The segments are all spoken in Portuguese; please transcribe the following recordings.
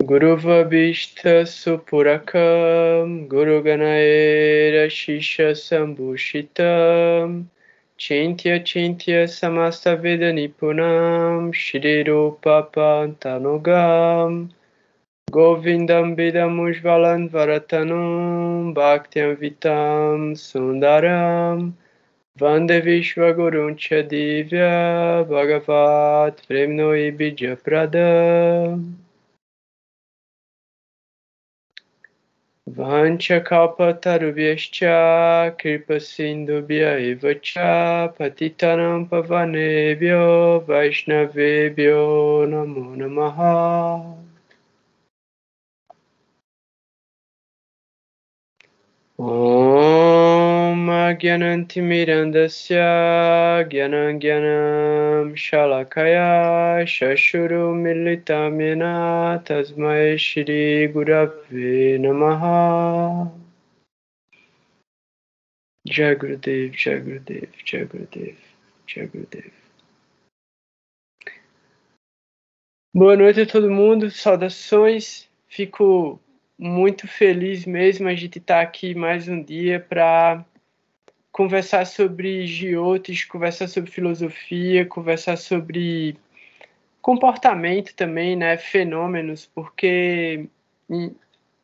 Guru Vabhishta Supurakam Guru Ganaera Shisha Sambhushitam Chintya Chintya Samasta Veda Nipunam Shri Rupa Pantanugam Govindam Vidam Ujvalan Varatanum Bhaktyam Vitam Sundaram Vande Vishwa Guruncha Divya Bhagavat Premnoi Bija Pradam Vancha kalpatarubhyascha kripa sindhubhya eva cha patitanam pavanebhyo vaishnavebhyo namo namaha. Om Gyanantimirandasya Gyanam Shalakaya Shashuru Militamena Tasmai Shri Gurave Namaha. Jai Gurudev, Jai Gurudev, Jai Gurudev, Jai Gurudev. Boa noite a todo mundo, saudações. Fico muito feliz mesmo a gente estar aqui mais um dia para conversar sobre Jyotish, conversar sobre filosofia, conversar sobre comportamento também, né, fenômenos, porque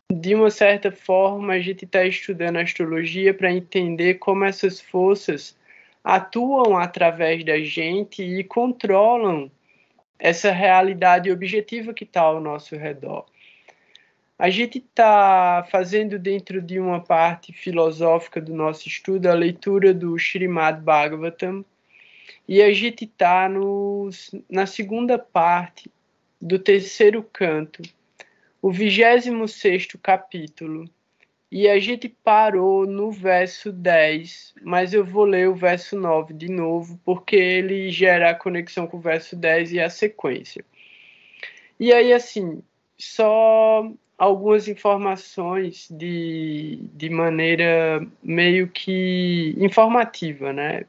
de uma certa forma a gente está estudando astrologia para entender como essas forças atuam através da gente e controlam essa realidade objetiva que está ao nosso redor. A gente está fazendo dentro de uma parte filosófica do nosso estudo a leitura do Srimad Bhagavatam e a gente está na segunda parte do terceiro canto, o 26º capítulo, e a gente parou no verso 10, mas eu vou ler o verso 9 de novo, porque ele gera a conexão com o verso 10 e a sequência. E aí, assim, só algumas informações de maneira meio que informativa, né?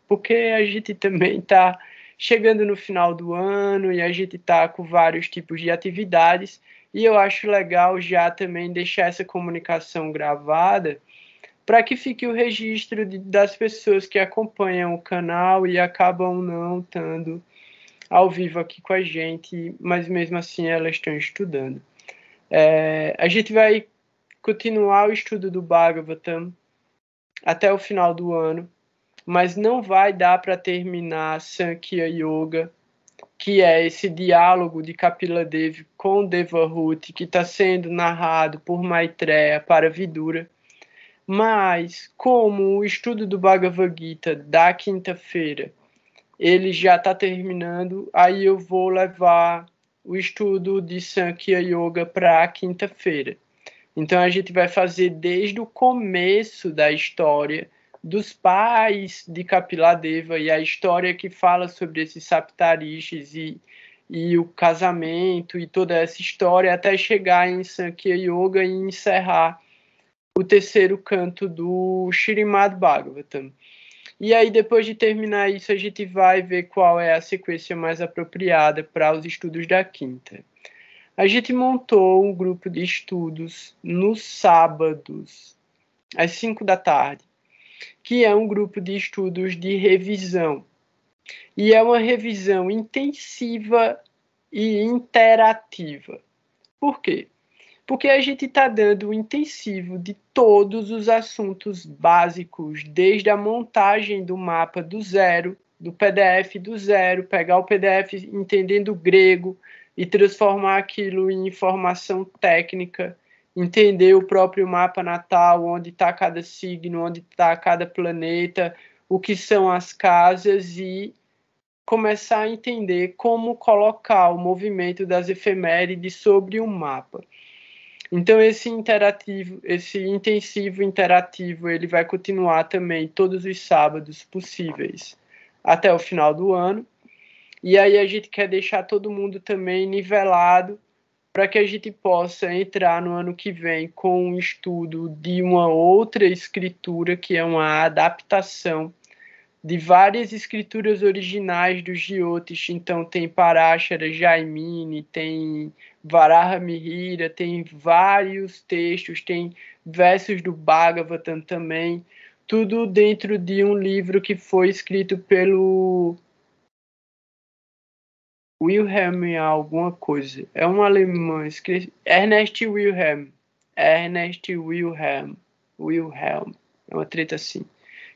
Porque a gente também está chegando no final do ano e a gente está com vários tipos de atividades e eu acho legal já também deixar essa comunicação gravada para que fique o registro das pessoas que acompanham o canal e acabam não estando ao vivo aqui com a gente, mas mesmo assim elas estão estudando. A gente vai continuar o estudo do Bhagavatam até o final do ano, mas não vai dar para terminar Sankhya Yoga, que é esse diálogo de Kapila Devi com Devahuti, que está sendo narrado por Maitreya para Vidura. Mas, como o estudo do Bhagavad Gita da quinta-feira, ele já está terminando, aí eu vou levar o estudo de Sankhya Yoga para a quinta-feira. Então a gente vai fazer desde o começo da história dos pais de Kapiladeva e a história que fala sobre esses saptarishis e o casamento e toda essa história até chegar em Sankhya Yoga e encerrar o terceiro canto do Srimad Bhagavatam. E aí, depois de terminar isso, a gente vai ver qual é a sequência mais apropriada para os estudos da quinta. A gente montou um grupo de estudos nos sábados, às 5 da tarde, que é um grupo de estudos de revisão. E é uma revisão intensiva e interativa. Por quê? Porque a gente está dando um intensivo de todos os assuntos básicos, desde a montagem do mapa do zero, do PDF do zero, pegar o PDF entendendo o grego e transformar aquilo em informação técnica, entender o próprio mapa natal, onde está cada signo, onde está cada planeta, o que são as casas e começar a entender como colocar o movimento das efemérides sobre um mapa. Então esse intensivo interativo, ele vai continuar também todos os sábados possíveis até o final do ano. E aí a gente quer deixar todo mundo também nivelado para que a gente possa entrar no ano que vem com um estudo de uma outra escritura, que é uma adaptação de várias escrituras originais do Jyotish. Então tem Parashara, Jaimini, tem Varaha Mihira, tem vários textos, tem versos do Bhagavatam também, tudo dentro de um livro que foi escrito pelo Wilhelm alguma coisa. É um alemão, Ernest Wilhelm. Wilhelm. É uma treta assim.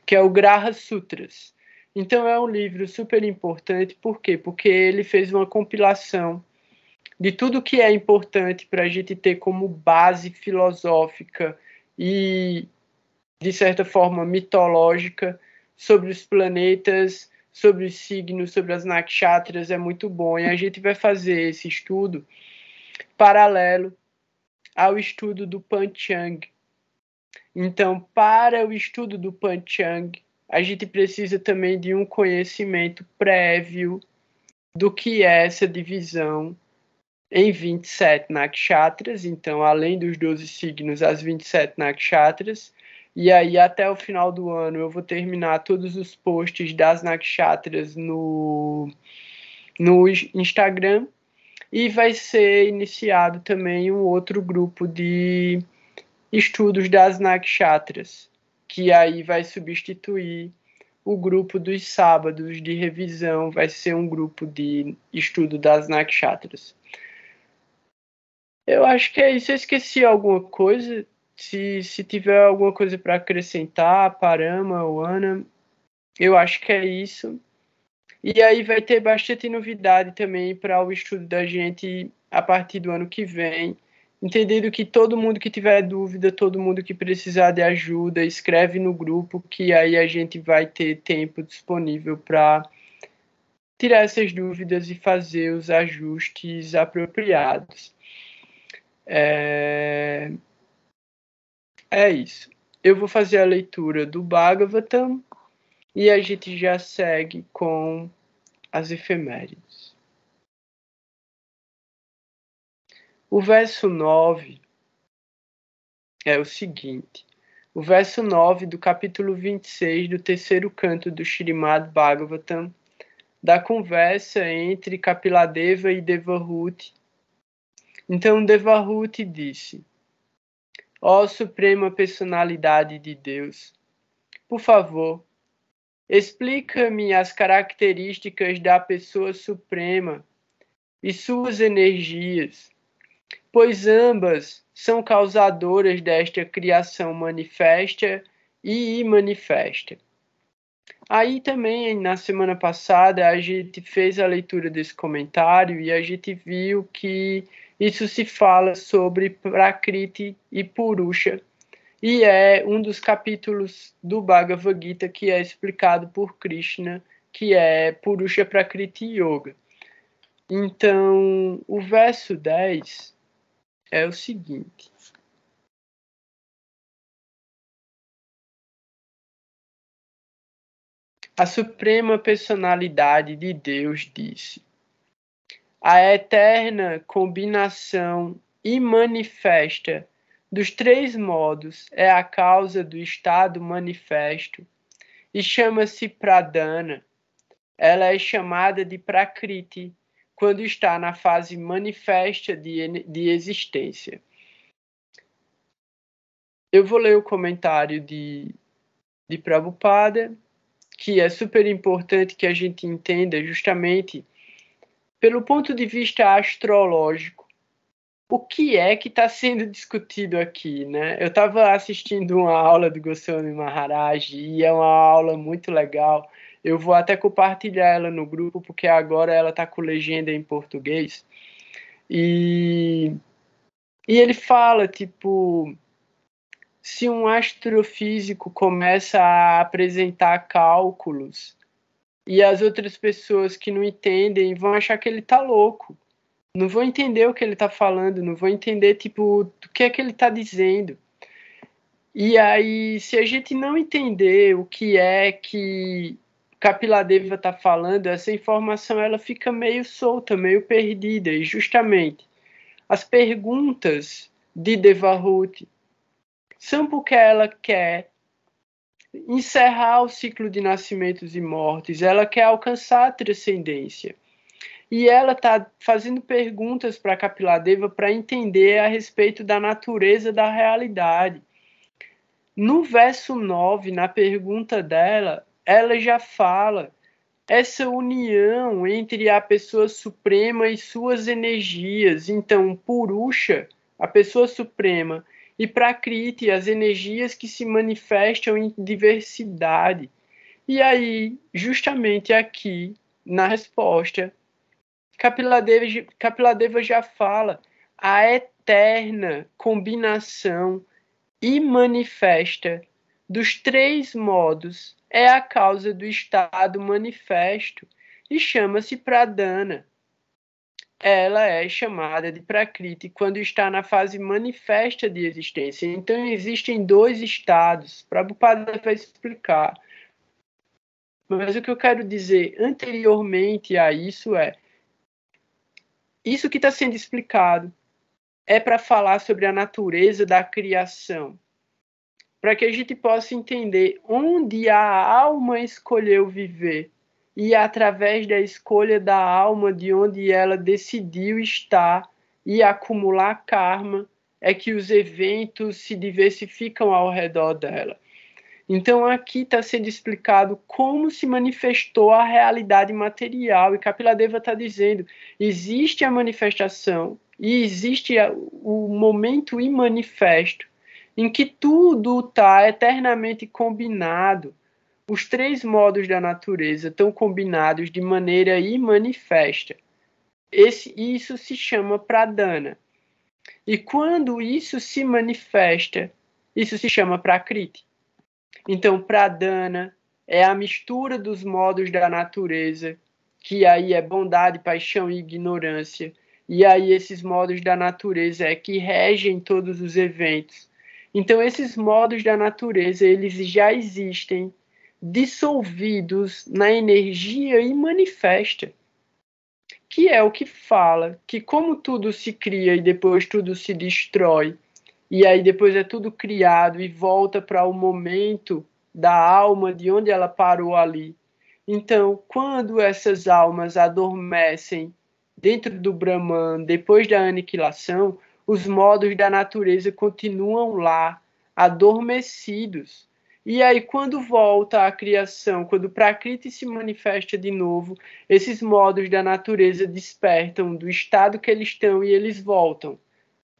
Que é o Graha Sutras. Então é um livro super importante. Por quê? Porque ele fez uma compilação de tudo que é importante para a gente ter como base filosófica e, de certa forma, mitológica sobre os planetas, sobre os signos, sobre as nakshatras. É muito bom. E a gente vai fazer esse estudo paralelo ao estudo do Panchang. Então, para o estudo do Panchang, a gente precisa também de um conhecimento prévio do que é essa divisão em 27 nakshatras. Então, além dos 12 signos, as 27 nakshatras. E aí, até o final do ano, eu vou terminar todos os posts das nakshatras no Instagram. E vai ser iniciado também um outro grupo de estudos das nakshatras, que aí vai substituir o grupo dos sábados de revisão, vai ser um grupo de estudo das nakshatras. Eu acho que é isso. Eu esqueci alguma coisa. Se tiver alguma coisa para acrescentar, Parama ou Ana, eu acho que é isso. E aí vai ter bastante novidade também para o estudo da gente a partir do ano que vem. Entendendo que todo mundo que tiver dúvida, todo mundo que precisar de ajuda, escreve no grupo, que aí a gente vai ter tempo disponível para tirar essas dúvidas e fazer os ajustes apropriados. É isso. Eu vou fazer a leitura do Bhagavatam e a gente já segue com as efemérides. O verso 9 é o seguinte. O verso 9 do capítulo 26 do terceiro canto do Śrīmad Bhagavatam, da conversa entre Kapiladeva e Devahuti. Então Devahuti disse: Ó Suprema Personalidade de Deus, por favor, explica-me as características da Pessoa Suprema e suas energias, pois ambas são causadoras desta criação manifesta e imanifesta. Aí também, na semana passada, a gente fez a leitura desse comentário e a gente viu que isso se fala sobre Prakriti e Purusha, e é um dos capítulos do Bhagavad Gita que é explicado por Krishna, que é Purusha Prakriti Yoga. Então, o verso 10 é o seguinte. A Suprema Personalidade de Deus disse: a eterna combinação imanifesta dos três modos é a causa do estado manifesto e chama-se Pradana. Ela é chamada de Prakriti quando está na fase manifesta de existência. Eu vou ler o comentário de Prabhupada, que é super importante que a gente entenda justamente pelo ponto de vista astrológico o que é que está sendo discutido aqui, né? Eu estava assistindo uma aula do Goswami Maharaj e é uma aula muito legal. Eu vou até compartilhar ela no grupo, porque agora ela está com legenda em português. E ele fala, tipo, se um astrofísico começa a apresentar cálculos e as outras pessoas que não entendem vão achar que ele está louco. Não vão entender o que ele está falando, não vão entender, tipo, o que é que ele está dizendo. E aí, se a gente não entender o que é que Kapiladeva está falando, essa informação ela fica meio solta, meio perdida. E justamente, as perguntas de Devahuti são porque ela quer encerrar o ciclo de nascimentos e mortes, ela quer alcançar a transcendência. E ela está fazendo perguntas para Kapiladeva para entender a respeito da natureza da realidade. No verso 9, na pergunta dela, ela já fala essa união entre a pessoa suprema e suas energias. Então, Purusha, a pessoa suprema, e Prakriti, as energias que se manifestam em diversidade. E aí, justamente aqui, na resposta, Kapiladeva já fala a eterna combinação e manifesta dos três modos é a causa do estado manifesto e chama-se Pradana. Ela é chamada de Prakriti quando está na fase manifesta de existência. Então existem dois estados. Prabhupada vai explicar. Mas o que eu quero dizer anteriormente a isso é isso que está sendo explicado é para falar sobre a natureza da criação, para que a gente possa entender onde a alma escolheu viver e através da escolha da alma de onde ela decidiu estar e acumular karma é que os eventos se diversificam ao redor dela. Então aqui está sendo explicado como se manifestou a realidade material, e Kapiladeva está dizendo, existe a manifestação e existe o momento imanifesto, em que tudo está eternamente combinado. Os três modos da natureza estão combinados de maneira imanifesta. Isso se chama Pradana. E quando isso se manifesta, isso se chama Prakriti. Então, Pradana é a mistura dos modos da natureza, que aí é bondade, paixão e ignorância. E aí esses modos da natureza é que regem todos os eventos. Então, esses modos da natureza, eles já existem dissolvidos na energia imanifesta, que é o que fala que como tudo se cria e depois tudo se destrói, e aí depois é tudo criado e volta para o momento da alma, de onde ela parou ali. Então, quando essas almas adormecem dentro do Brahman, depois da aniquilação, os modos da natureza continuam lá, adormecidos. E aí, quando volta a criação, quando o Prakriti se manifesta de novo, esses modos da natureza despertam do estado que eles estão e eles voltam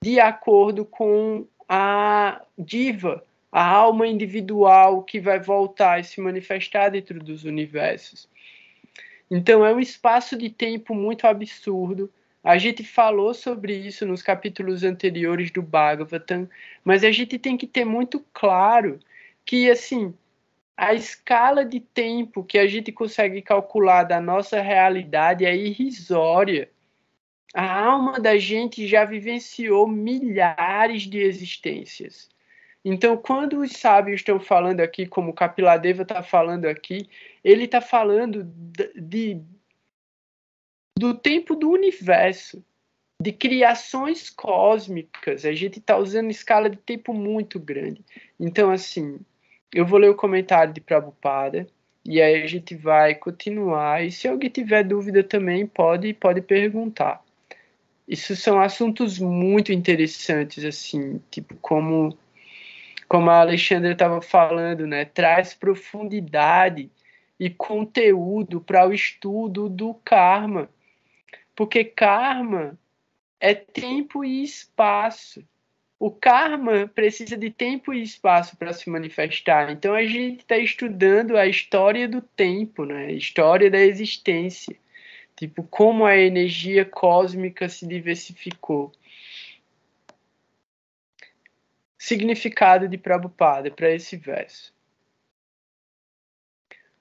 de acordo com a diva, a alma individual que vai voltar e se manifestar dentro dos universos. Então é um espaço de tempo muito absurdo. A gente falou sobre isso nos capítulos anteriores do Bhagavatam, mas a gente tem que ter muito claro que, assim, a escala de tempo que a gente consegue calcular da nossa realidade é irrisória. A alma da gente já vivenciou milhares de existências. Então, quando os sábios estão falando aqui, como Kapiladeva está falando aqui, ele está falando do tempo do universo, de criações cósmicas. A gente está usando escala de tempo muito grande. Então, assim, eu vou ler o comentário de Prabhupada e aí a gente vai continuar. E se alguém tiver dúvida também, pode perguntar. Isso são assuntos muito interessantes, assim, tipo, como a Alexandra estava falando, né? Traz profundidade e conteúdo para o estudo do karma. Porque karma é tempo e espaço. O karma precisa de tempo e espaço para se manifestar. Então a gente está estudando a história do tempo, né? A história da existência. Tipo, como a energia cósmica se diversificou. Significado de Prabhupada para esse verso.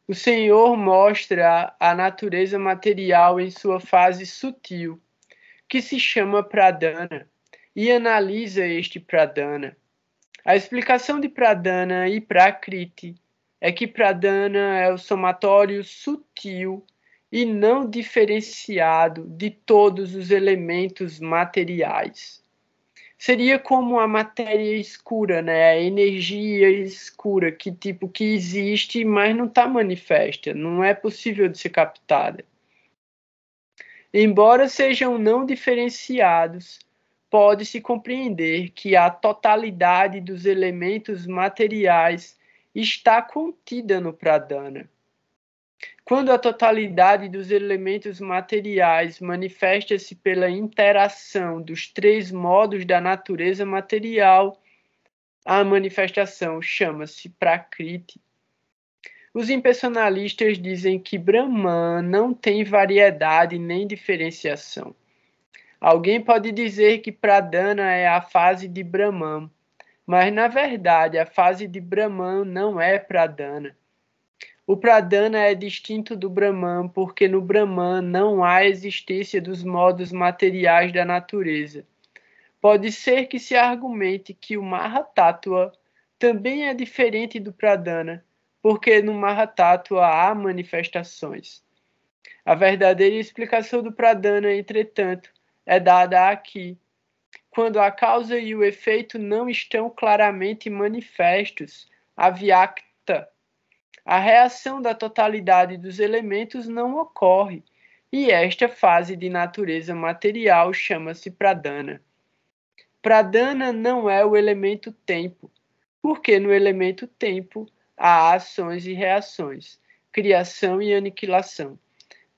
O Senhor mostra a natureza material em sua fase sutil, que se chama Pradana, e analisa este Pradana. A explicação de Pradana e Prakriti é que Pradana é o somatório sutil e não diferenciado de todos os elementos materiais. seria como a matéria escura, né? A energia escura que existe, mas não está manifesta, não é possível de ser captada. Embora sejam não diferenciados, pode-se compreender que a totalidade dos elementos materiais está contida no pradana. Quando a totalidade dos elementos materiais manifesta-se pela interação dos três modos da natureza material, a manifestação chama-se Prakriti. Os impersonalistas dizem que Brahman não tem variedade nem diferenciação. Alguém pode dizer que Pradana é a fase de Brahman, mas na verdade a fase de Brahman não é Pradana. O Pradana é distinto do Brahman porque no Brahman não há existência dos modos materiais da natureza. Pode ser que se argumente que o Mahatattva também é diferente do Pradana, porque no Mahatattva há manifestações. A verdadeira explicação do Pradana, entretanto, é dada aqui, quando a causa e o efeito não estão claramente manifestos, avyakta. A reação da totalidade dos elementos não ocorre, e esta fase de natureza material chama-se Pradana. Pradana não é o elemento tempo, porque no elemento tempo há ações e reações, criação e aniquilação.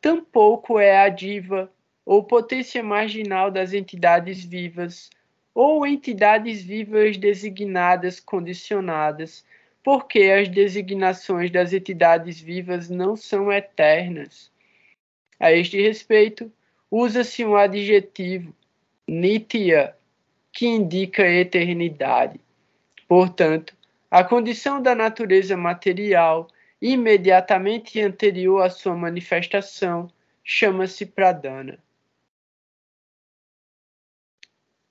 Tampouco é a diva, ou potência marginal das entidades vivas, ou entidades vivas designadas condicionadas, porque as designações das entidades vivas não são eternas. A este respeito, usa-se um adjetivo, nitya, que indica eternidade. Portanto, a condição da natureza material, imediatamente anterior à sua manifestação, chama-se Pradana.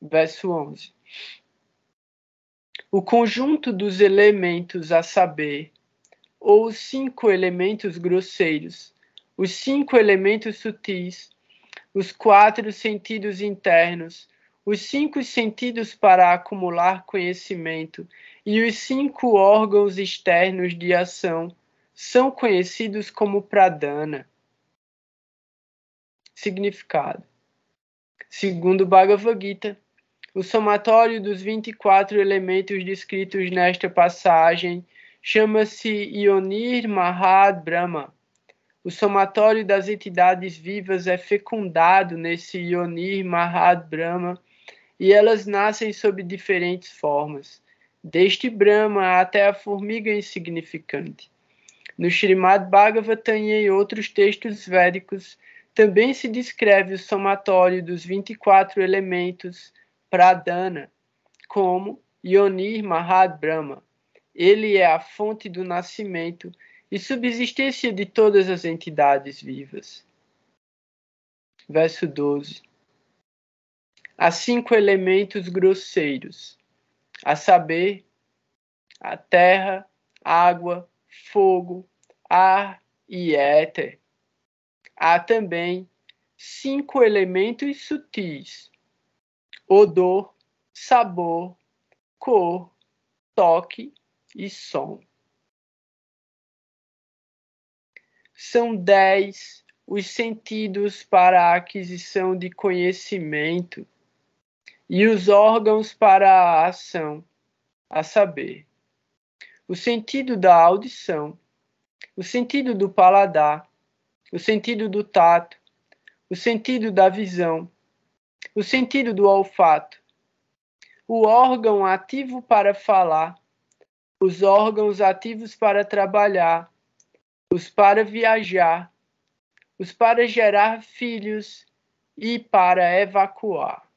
Verso 11. O conjunto dos elementos a saber, ou os 5 elementos grosseiros, os 5 elementos sutis, os 4 sentidos internos, os 5 sentidos para acumular conhecimento e os 5 órgãos externos de ação são conhecidos como Pradana. Significado. Segundo o Bhagavad Gita, o somatório dos 24 elementos descritos nesta passagem chama-se Yonir Mahad Brahma. O somatório das entidades vivas é fecundado nesse Yonir Mahad Brahma e elas nascem sob diferentes formas, desde Brahma até a formiga insignificante. No Srimad Bhagavatam e em outros textos védicos, também se descreve o somatório dos 24 elementos Pradana como Yonir Mahad Brahma. Ele é a fonte do nascimento e subsistência de todas as entidades vivas. Verso 12. Há 5 elementos grosseiros, a saber, a terra, água, fogo, ar e éter. Há também 5 elementos sutis, odor, sabor, cor, toque e som. São 10 os sentidos para a aquisição de conhecimento e os órgãos para a ação, a saber, o sentido da audição, o sentido do paladar, o sentido do tato, o sentido da visão, o sentido do olfato, o órgão ativo para falar, os órgãos ativos para trabalhar, os para viajar, os para gerar filhos e para evacuar.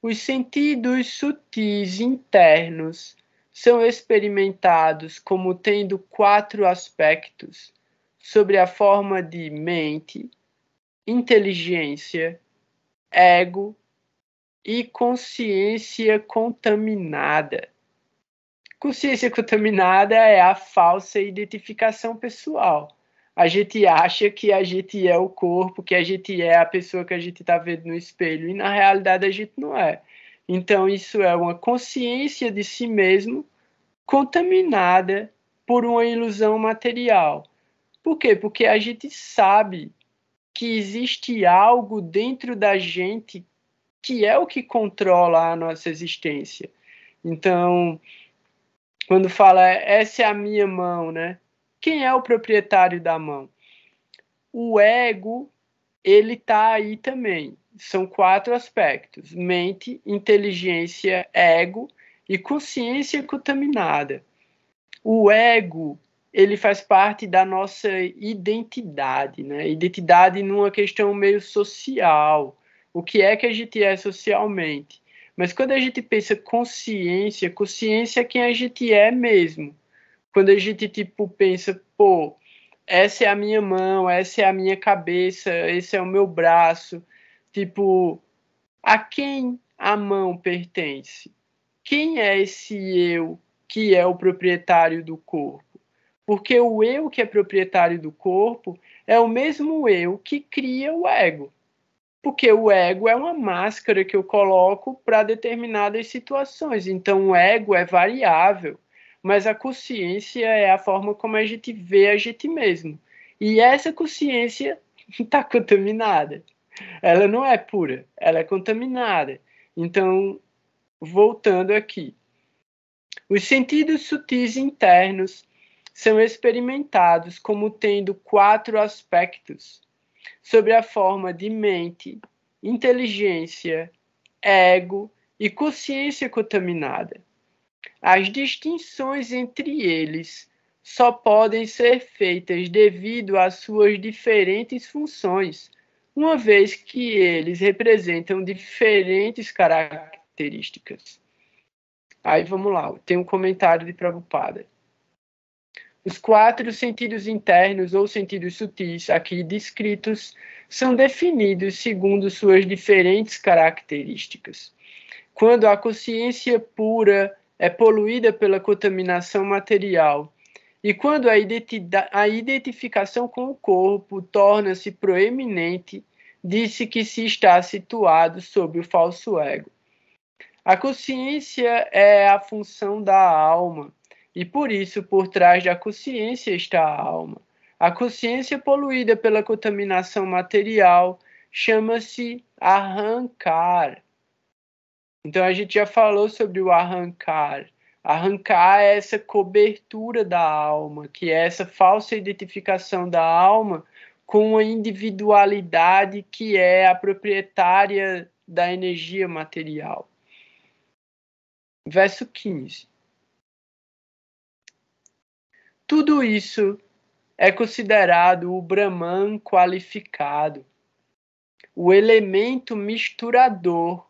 Os sentidos sutis internos são experimentados como tendo 4 aspectos, sobre a forma de mente, inteligência, ego e consciência contaminada. Consciência contaminada é a falsa identificação pessoal, a gente acha que a gente é o corpo, que a gente é a pessoa que a gente está vendo no espelho, e na realidade a gente não é. Então isso é uma consciência de si mesmo contaminada por uma ilusão material. Por quê? Porque a gente sabe que existe algo dentro da gente que é o que controla a nossa existência. Então, quando fala essa é a minha mão, né? Quem é o proprietário da mão? O ego, ele está aí também. São 4 aspectos: mente, inteligência, ego e consciência contaminada. O ego, ele faz parte da nossa identidade, né? Identidade numa questão meio social. O que é que a gente é socialmente? Mas quando a gente pensa consciência, consciência é quem a gente é mesmo. Quando a gente tipo pensa, pô, essa é a minha mão, essa é a minha cabeça, esse é o meu braço, tipo, a quem a mão pertence? Quem é esse eu que é o proprietário do corpo? Porque o eu que é proprietário do corpo é o mesmo eu que cria o ego. Porque o ego é uma máscara que eu coloco para determinadas situações. Então o ego é variável, mas a consciência é a forma como a gente vê a gente mesmo. E essa consciência está contaminada. Ela não é pura, ela é contaminada. Então, voltando aqui. Os sentidos sutis internos são experimentados como tendo 4 aspectos, sobre a forma de mente, inteligência, ego e consciência contaminada. As distinções entre eles só podem ser feitas devido às suas diferentes funções, uma vez que eles representam diferentes características. Aí vamos lá, tem um comentário de Prabhupada. Os 4 sentidos internos ou sentidos sutis aqui descritos são definidos segundo suas diferentes características. Quando a consciência pura é poluída pela contaminação material e quando a identificação com o corpo torna-se proeminente, disse que se está situado sob o falso ego. A consciência é a função da alma, e por isso, por trás da consciência está a alma. A consciência poluída pela contaminação material chama-se arrancar. Então a gente já falou sobre o arrancar. Arrancar é essa cobertura da alma, que é essa falsa identificação da alma com a individualidade que é a proprietária da energia material. Verso 15. Tudo isso é considerado o Brahman qualificado, o elemento misturador,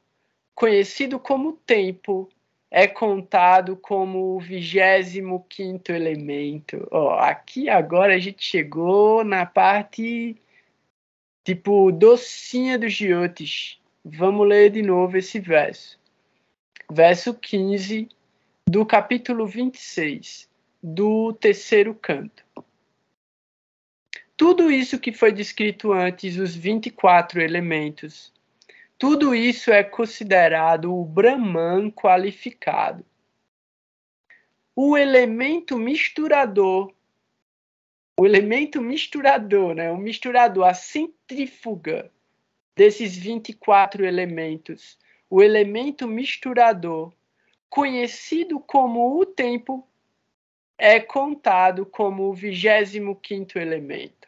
conhecido como tempo, é contado como o 25º elemento. Aqui agora a gente chegou na parte tipo docinha dos Jyotish. Vamos ler de novo esse verso. Verso 15 do capítulo 26, do terceiro canto. Tudo isso que foi descrito antes, os 24 elementos, tudo isso é considerado o Brahman qualificado. O elemento misturador, né? O misturador, a centrífuga desses 24 elementos, o elemento misturador, conhecido como o tempo, é contado como o 25º elemento.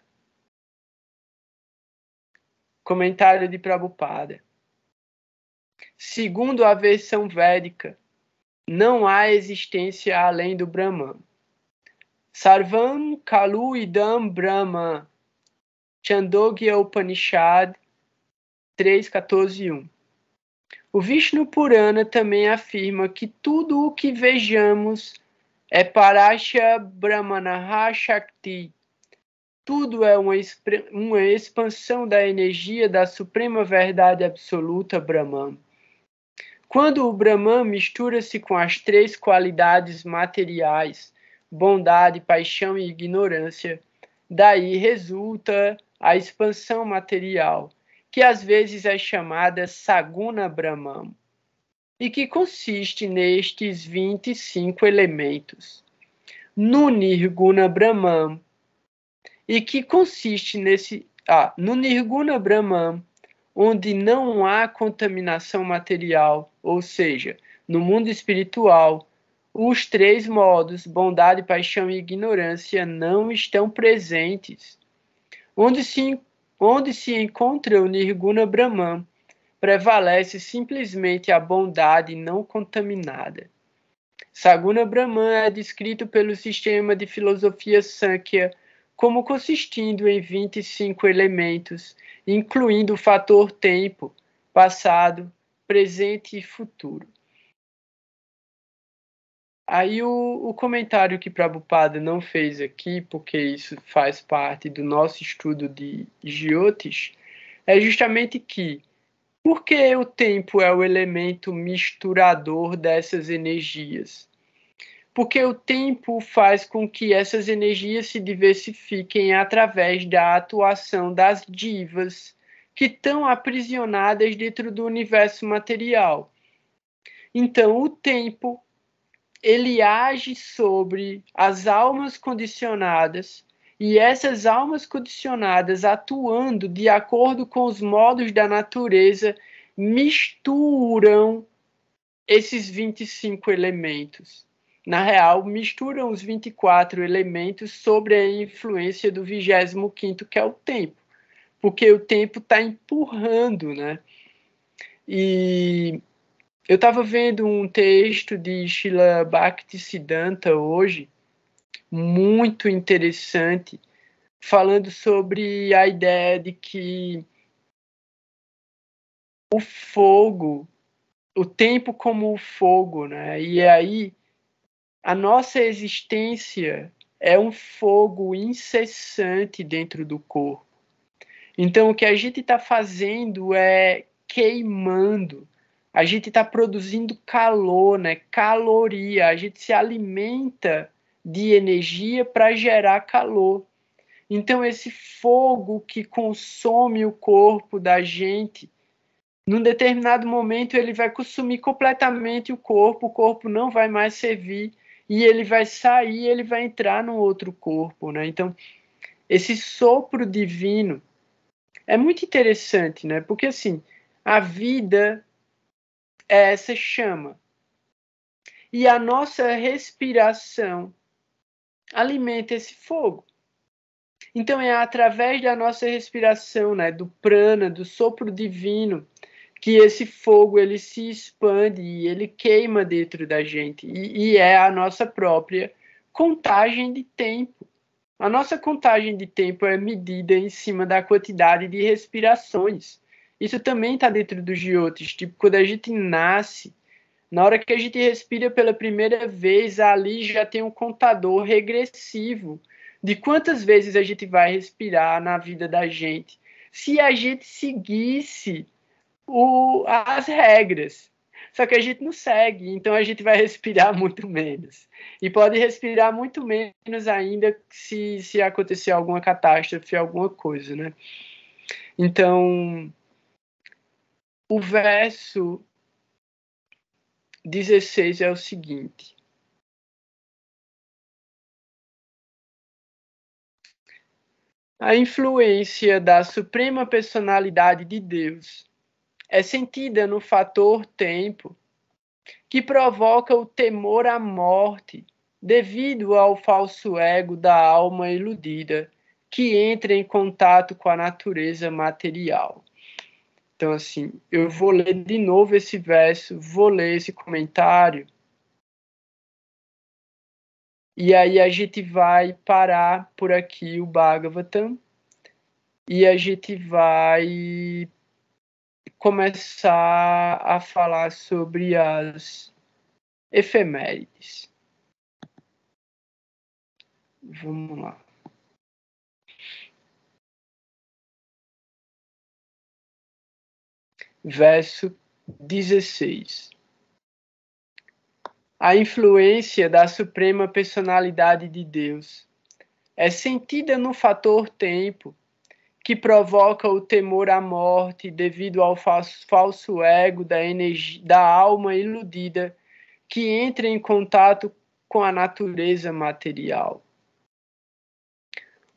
Comentário de Prabhupada. Segundo a versão védica, não há existência além do Brahman. Sarvam Kalu Idam Brahma. Chandogya Upanishad 3.14.1. O Vishnu Purana também afirma que tudo o que vejamos é Parasha Brahmanaha Shakti. Tudo é uma expansão da energia da suprema verdade absoluta Brahman. Quando o Brahman mistura-se com as 3 qualidades materiais, bondade, paixão e ignorância, Daí resulta a expansão material, que às vezes é chamada Saguna Brahman, e que consiste nestes 25 elementos. No Nirguna Brahman, e que consiste no Nirguna Brahman, onde não há contaminação material, ou seja, no mundo espiritual, os três modos, bondade, paixão e ignorância, não estão presentes. Onde se encontra o Nirguna Brahman, prevalece simplesmente a bondade não contaminada. Saguna Brahman é descrito pelo sistema de filosofia Sankhya como consistindo em 25 elementos, incluindo o fator tempo, passado, presente e futuro. Aí o comentário que Prabhupada não fez aqui, porque isso faz parte do nosso estudo de Jyotish, é justamente que, porque o tempo é o elemento misturador dessas energias? Porque o tempo faz com que essas energias se diversifiquem através da atuação das divas, que estão aprisionadas dentro do universo material. Então, o tempo ele age sobre as almas condicionadas, e essas almas condicionadas, atuando de acordo com os modos da natureza, misturam esses 25 elementos. Na real, misturam os 24 elementos sobre a influência do 25º, que é o tempo. Porque o tempo está empurrando, né? E eu estava vendo um texto de Srila Bhaktisiddhanta hoje, muito interessante, falando sobre a ideia de que o fogo, o tempo como o fogo, né? E aí a nossa existência é um fogo incessante dentro do corpo. Então, o que a gente está fazendo é queimando. A gente está produzindo calor, né? Caloria. A gente se alimenta de energia para gerar calor. Então, esse fogo que consome o corpo da gente, num determinado momento ele vai consumir completamente o corpo não vai mais servir, e ele vai sair, ele vai entrar no outro corpo, né? Então, esse sopro divino é muito interessante, né? Porque assim, a vida é essa chama. E a nossa respiração alimenta esse fogo. Então é através da nossa respiração, né, do prana, do sopro divino, que esse fogo ele se expande e ele queima dentro da gente. E é a nossa própria contagem de tempo. A nossa contagem de tempo é medida em cima da quantidade de respirações. Isso também está dentro dos Jyotis. Tipo, quando a gente nasce, na hora que a gente respira pela primeira vez, ali já tem um contador regressivo de quantas vezes a gente vai respirar na vida da gente. Se a gente seguisse as regras. Só que a gente não segue, então a gente vai respirar muito menos. E pode respirar muito menos ainda se acontecer alguma catástrofe, alguma coisa, né? Então, o verso 16 é o seguinte: a influência da Suprema Personalidade de Deus é sentida no fator tempo, que provoca o temor à morte devido ao falso ego da alma iludida, que entra em contato com a natureza material. Então, assim, eu vou ler de novo esse verso, vou ler esse comentário, e aí a gente vai parar por aqui o Bhagavatam, e a gente vai começar a falar sobre as efemérides. Vamos lá. Verso 16. A influência da Suprema Personalidade de Deus é sentida no fator tempo, que provoca o temor à morte devido ao falso ego da energia, da alma iludida que entra em contato com a natureza material.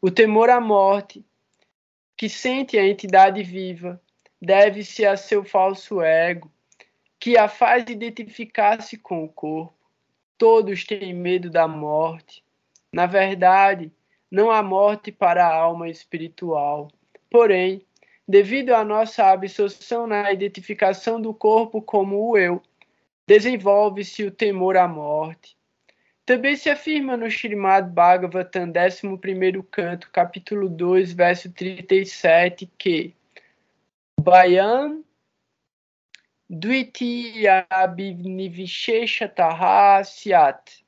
O temor à morte que sente a entidade viva deve-se a seu falso ego, que a faz identificar-se com o corpo. Todos têm medo da morte. Na verdade, não há morte para a alma espiritual. Porém, devido à nossa absorção na identificação do corpo como o eu, desenvolve-se o temor à morte. Também se afirma no Srimad Bhagavatam, 11º canto, capítulo 2, verso 37, que Bhayam Dvitiyabhinivisheshataha Syat.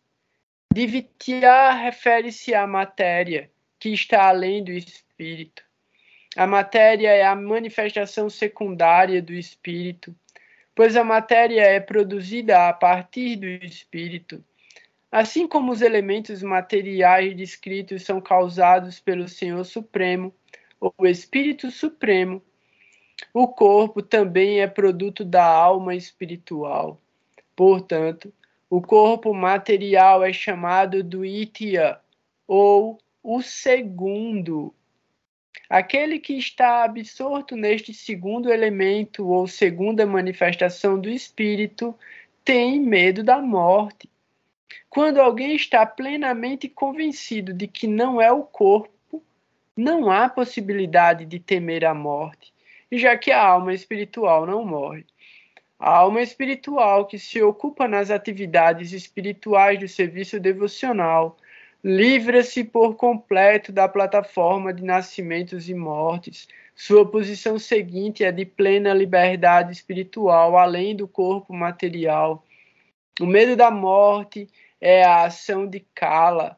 Divitya refere-se à matéria, que está além do espírito. A matéria é a manifestação secundária do espírito, pois a matéria é produzida a partir do espírito. Assim como os elementos materiais descritos são causados pelo Senhor Supremo, ou Espírito Supremo, o corpo também é produto da alma espiritual. Portanto, o corpo material é chamado Dvitiya, ou o segundo. Aquele que está absorto neste segundo elemento ou segunda manifestação do espírito tem medo da morte. Quando alguém está plenamente convencido de que não é o corpo, não há possibilidade de temer a morte, já que a alma espiritual não morre. A alma espiritual que se ocupa nas atividades espirituais do serviço devocional livra-se por completo da plataforma de nascimentos e mortes. Sua posição seguinte é de plena liberdade espiritual, além do corpo material. O medo da morte é a ação de Kala,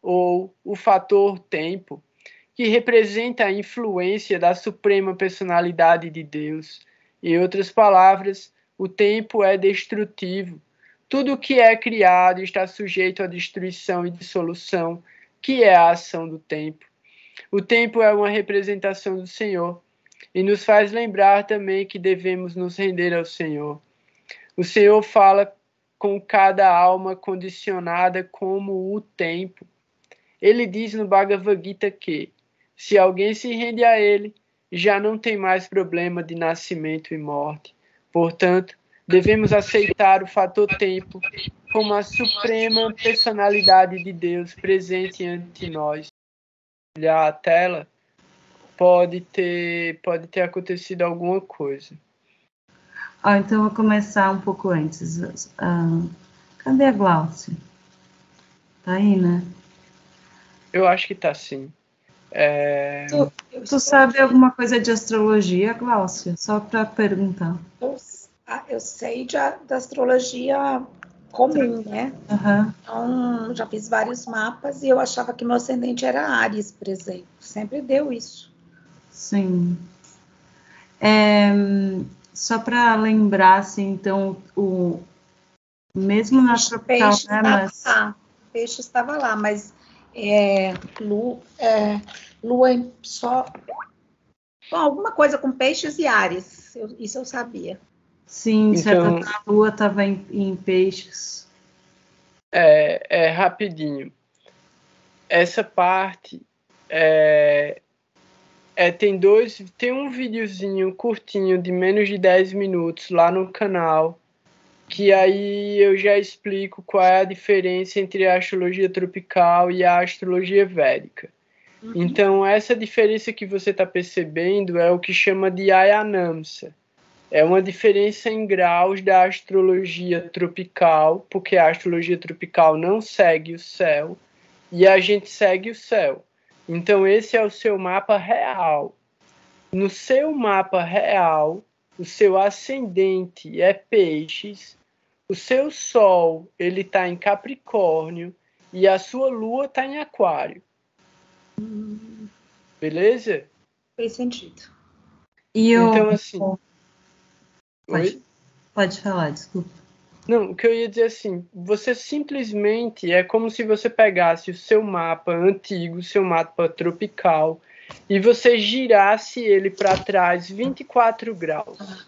ou o fator tempo, que representa a influência da Suprema Personalidade de Deus. Em outras palavras, o tempo é destrutivo. Tudo o que é criado está sujeito à destruição e dissolução, que é a ação do tempo. O tempo é uma representação do Senhor e nos faz lembrar também que devemos nos render ao Senhor. O Senhor fala com cada alma condicionada como o tempo. Ele diz no Bhagavad Gita que, se alguém se rende a ele, já não tem mais problema de nascimento e morte. Portanto, devemos aceitar o fator tempo como a suprema personalidade de Deus presente ante nós. Olhar a tela, pode ter acontecido alguma coisa. Então eu vou começar um pouco antes. Cadê a Glaucia? Tá aí, né? Eu acho que tá sim. Tu sabe alguma coisa de astrologia, Glaucia? Só para perguntar. Eu sei da astrologia comum, né? Uhum. Então, já fiz vários mapas e eu achava que meu ascendente era Áries, por exemplo. Sempre deu isso. Sim. Só para lembrar, assim, então, mesmo na tropical, né? Mas... Peixe estava lá, mas Lua só... Bom, alguma coisa com peixes e Áries, isso eu sabia. Sim, então, a Lua estava em peixes. Rapidinho. Essa parte tem um videozinho curtinho de menos de 10 minutos lá no canal, que aí eu já explico qual é a diferença entre a astrologia tropical e a astrologia védica. Uhum. Então, essa diferença que você está percebendo é o que chama de Ayanamsa. É uma diferença em graus da astrologia tropical, porque a astrologia tropical não segue o céu e a gente segue o céu. Então, esse é o seu mapa real. No seu mapa real, o seu ascendente é Peixes, o seu Sol ele está em Capricórnio e a sua Lua está em Aquário. Beleza? Fez sentido. E então, assim... Pode falar, desculpa. Não, o que eu ia dizer assim, você simplesmente é como se você pegasse o seu mapa antigo, o seu mapa tropical, e você girasse ele para trás 24 graus.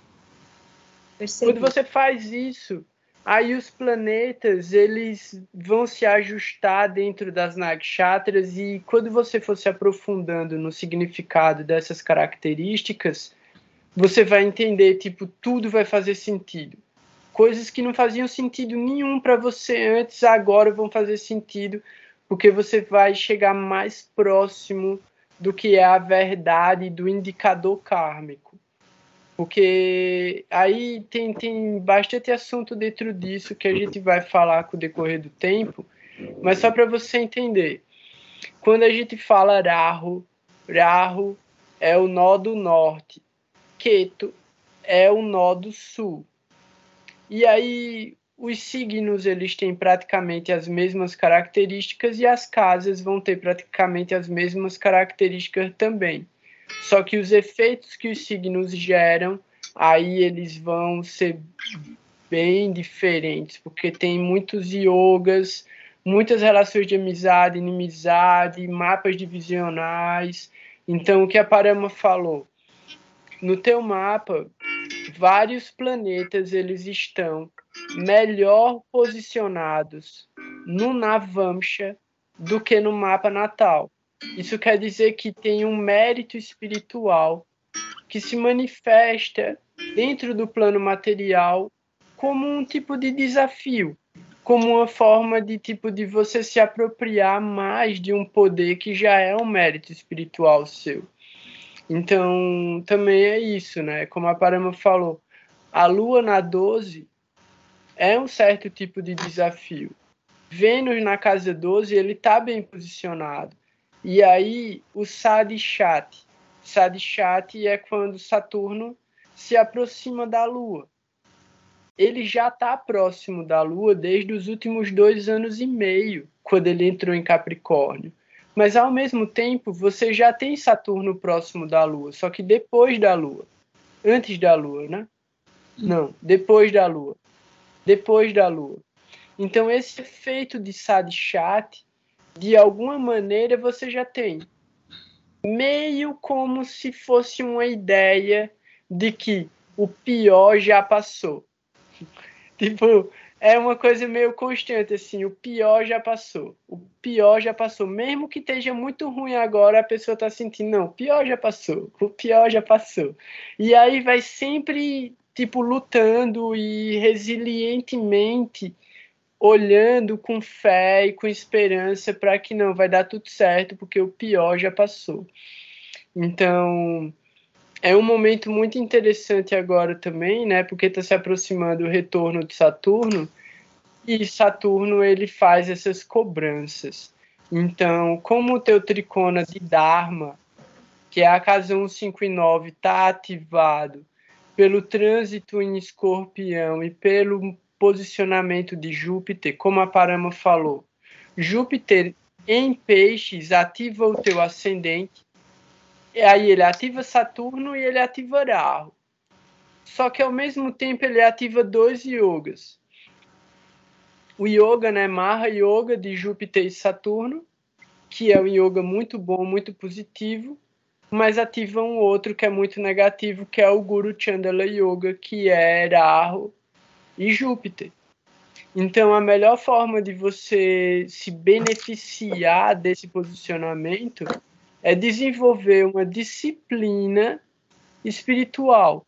Percebi. Quando você faz isso, aí os planetas eles vão se ajustar dentro das nakshatras, e quando você for se aprofundando no significado dessas características, você vai entender, tipo, tudo vai fazer sentido. Coisas que não faziam sentido nenhum para você antes, agora vão fazer sentido, porque você vai chegar mais próximo do que é a verdade do indicador kármico. Porque aí tem bastante assunto dentro disso que a gente vai falar com o decorrer do tempo, mas só para você entender. Quando a gente fala Rahu, Rahu é o nó do norte, Ketu é o nó do sul. E aí os signos eles têm praticamente as mesmas características e as casas vão ter praticamente as mesmas características também. Só que os efeitos que os signos geram, aí eles vão ser bem diferentes, porque tem muitos yogas, muitas relações de amizade, inimizade, mapas divisionais. Então, o que a Parama falou? No teu mapa, vários planetas eles estão melhor posicionados no Navamsha do que no mapa natal. Isso quer dizer que tem um mérito espiritual que se manifesta dentro do plano material como um tipo de desafio, como uma forma de tipo de você se apropriar mais de um poder que já é um mérito espiritual seu. Então, também é isso, né? Como a Parama falou, a Lua na 12 é um certo tipo de desafio. Vênus na casa 12, ele está bem posicionado. E aí, o Sadishat. Sadishat é quando Saturno se aproxima da Lua. Ele já está próximo da Lua desde os últimos 2 anos e meio, quando ele entrou em Capricórnio. Mas, ao mesmo tempo, você já tem Saturno próximo da Lua, só que depois da Lua. Antes da Lua, né? Não, depois da Lua. Depois da Lua. Então, esse efeito de Sadishat, de alguma maneira, você já tem. Meio como se fosse uma ideia de que o pior já passou. Tipo, é uma coisa meio constante, assim, o pior já passou. O pior já passou. Mesmo que esteja muito ruim agora, a pessoa está sentindo, não, o pior já passou. O pior já passou. E aí vai sempre, tipo, lutando e resilientemente olhando com fé e com esperança para que não vai dar tudo certo, porque o pior já passou. Então, é um momento muito interessante agora também, né? Porque está se aproximando o retorno de Saturno, e Saturno ele faz essas cobranças. Então, como o teu tricona de Dharma, que é a casa 1, 5 e 9, está ativado pelo trânsito em Escorpião e pelo posicionamento de Júpiter, como a Parama falou, Júpiter em Peixes ativa o teu ascendente, e aí ele ativa Saturno e ele ativa Rahu. Só que ao mesmo tempo ele ativa 2 yogas. O yoga, né, Maha Yoga de Júpiter e Saturno, que é um yoga muito bom, muito positivo, mas ativa um outro que é muito negativo, que é o Guru Chandala Yoga, que é Rahu e Júpiter. Então, a melhor forma de você se beneficiar desse posicionamento é desenvolver uma disciplina espiritual.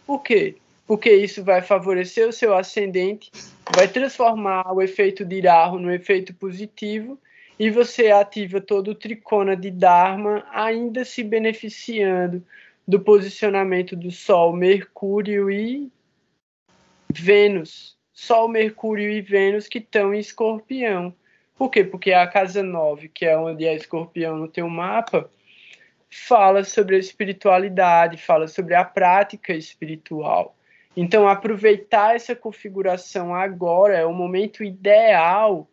Por quê? Porque isso vai favorecer o seu ascendente, vai transformar o efeito de Rahu no efeito positivo, e você ativa todo o tricona de Dharma, ainda se beneficiando do posicionamento do Sol, Mercúrio e Vênus. Sol, Mercúrio e Vênus que estão em Escorpião. Por quê? Porque a casa 9, que é onde é Escorpião no teu mapa, fala sobre a espiritualidade, fala sobre a prática espiritual. Então, aproveitar essa configuração agora é o momento ideal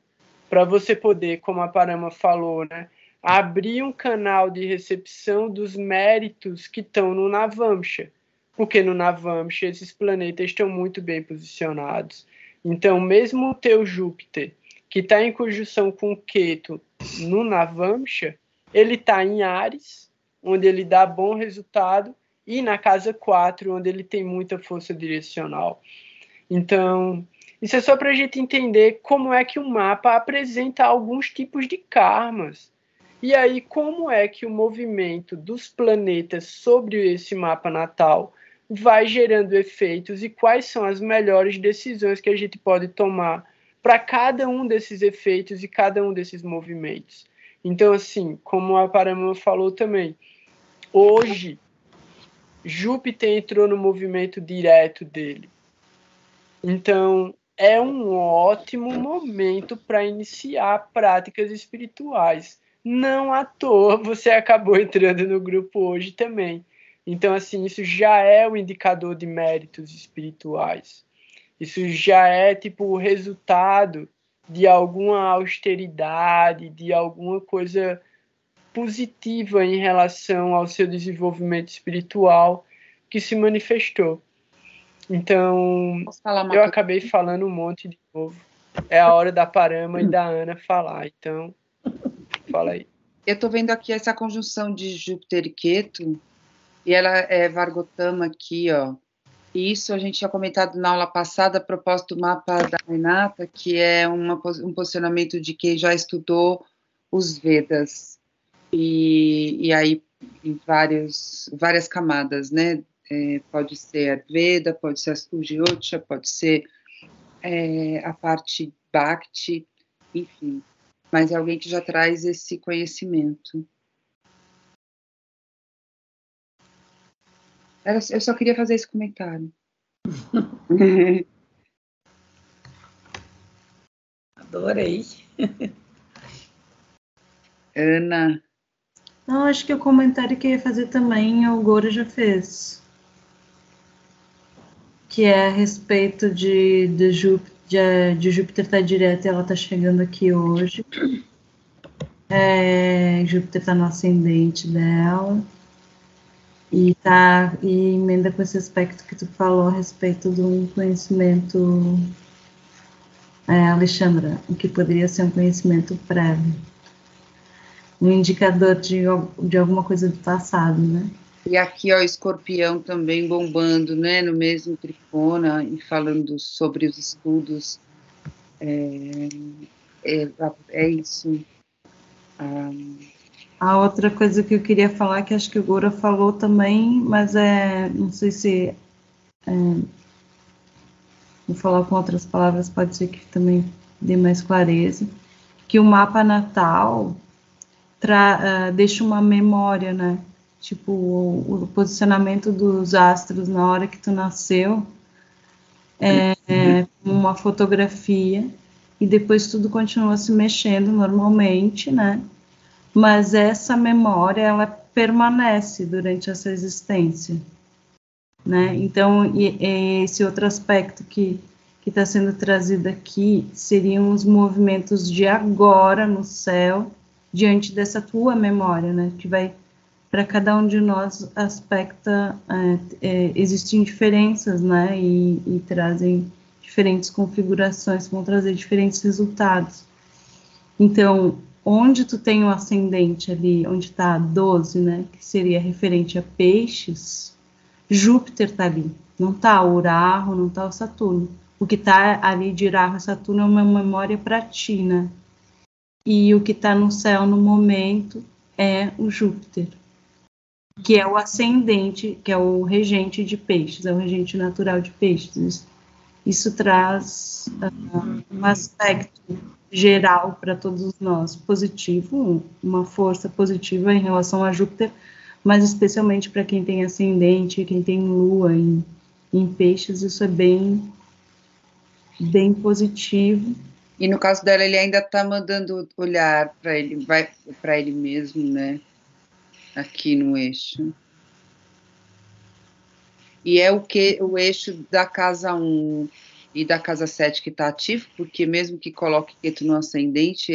para você poder, como a Parama falou, né, abrir um canal de recepção dos méritos que estão no Navamsha. Porque no Navamsha esses planetas estão muito bem posicionados. Então, mesmo o teu Júpiter, que está em conjunção com Ketu no Navamsha, ele está em Áries, onde ele dá bom resultado, e na casa 4, onde ele tem muita força direcional. Então, isso é só para a gente entender como é que o mapa apresenta alguns tipos de karmas. E aí, como é que o movimento dos planetas sobre esse mapa natal vai gerando efeitos e quais são as melhores decisões que a gente pode tomar para cada um desses efeitos e cada um desses movimentos. Então, assim, como a Paramã falou também, hoje Júpiter entrou no movimento direto dele. Então, é um ótimo momento para iniciar práticas espirituais. Não à toa você acabou entrando no grupo hoje também. Então, assim, isso já é um indicador de méritos espirituais. Isso já é, tipo, o resultado de alguma austeridade, de alguma coisa positiva em relação ao seu desenvolvimento espiritual que se manifestou. Então, eu acabei falando um monte de novo. É a hora da Parama e da Ana falar. Então, fala aí. Eu estou vendo aqui essa conjunção de Júpiter e Ketu, e ela é Vargotama aqui, ó. E isso a gente tinha comentado na aula passada, a propósito do mapa da Renata, que é um posicionamento de quem já estudou os Vedas. E aí, em várias camadas, né? Pode ser Ayurveda, pode ser o Jyotisha, pode ser a parte Bhakti, enfim. Mas é alguém que já traz esse conhecimento. Eu só queria fazer esse comentário. Adorei. Ana. Não, acho que o comentário que eu ia fazer também, o Gora já fez. Que é a respeito de Júpiter estar direto e ela está chegando aqui hoje. Júpiter está no ascendente dela. E emenda com esse aspecto que tu falou a respeito do conhecimento, Alexandra, o que poderia ser um conhecimento prévio. Um indicador de alguma coisa do passado, né? E aqui, ó, Escorpião também bombando, né, no mesmo tricona e falando sobre os estudos. É isso. A outra coisa que eu queria falar, que acho que o Gora falou também, mas não sei se vou falar com outras palavras, pode ser que também dê mais clareza, que o mapa natal deixa uma memória, né? Tipo, o posicionamento dos astros na hora que tu nasceu é uma fotografia e depois tudo continua se mexendo normalmente, né? Mas essa memória, ela permanece durante essa existência, né? Então, esse outro aspecto que está sendo trazido aqui seriam os movimentos de agora no céu, diante dessa tua memória, né? Que vai, para cada um de nós, existem diferenças, né? E trazem diferentes configurações, vão trazer diferentes resultados. Então, onde tu tem o ascendente ali, onde está a 12, né? Que seria referente a peixes, Júpiter está ali. Não está o Urarro, não está o Saturno. O que está ali de Urarro e Saturno é uma memória para ti, né? E o que está no céu no momento é o Júpiter, que é o ascendente, que é o regente de peixes, é o regente natural de peixes. Isso traz um aspecto geral para todos nós, positivo, uma força positiva em relação a Júpiter, mas especialmente para quem tem ascendente, quem tem lua em peixes, isso é bem positivo. E no caso dela, ele ainda está mandando olhar para ele, vai para ele mesmo, né? Aqui no eixo. E é o eixo da casa 1 e da casa 7 que está ativo, porque mesmo que coloque Ketu no ascendente,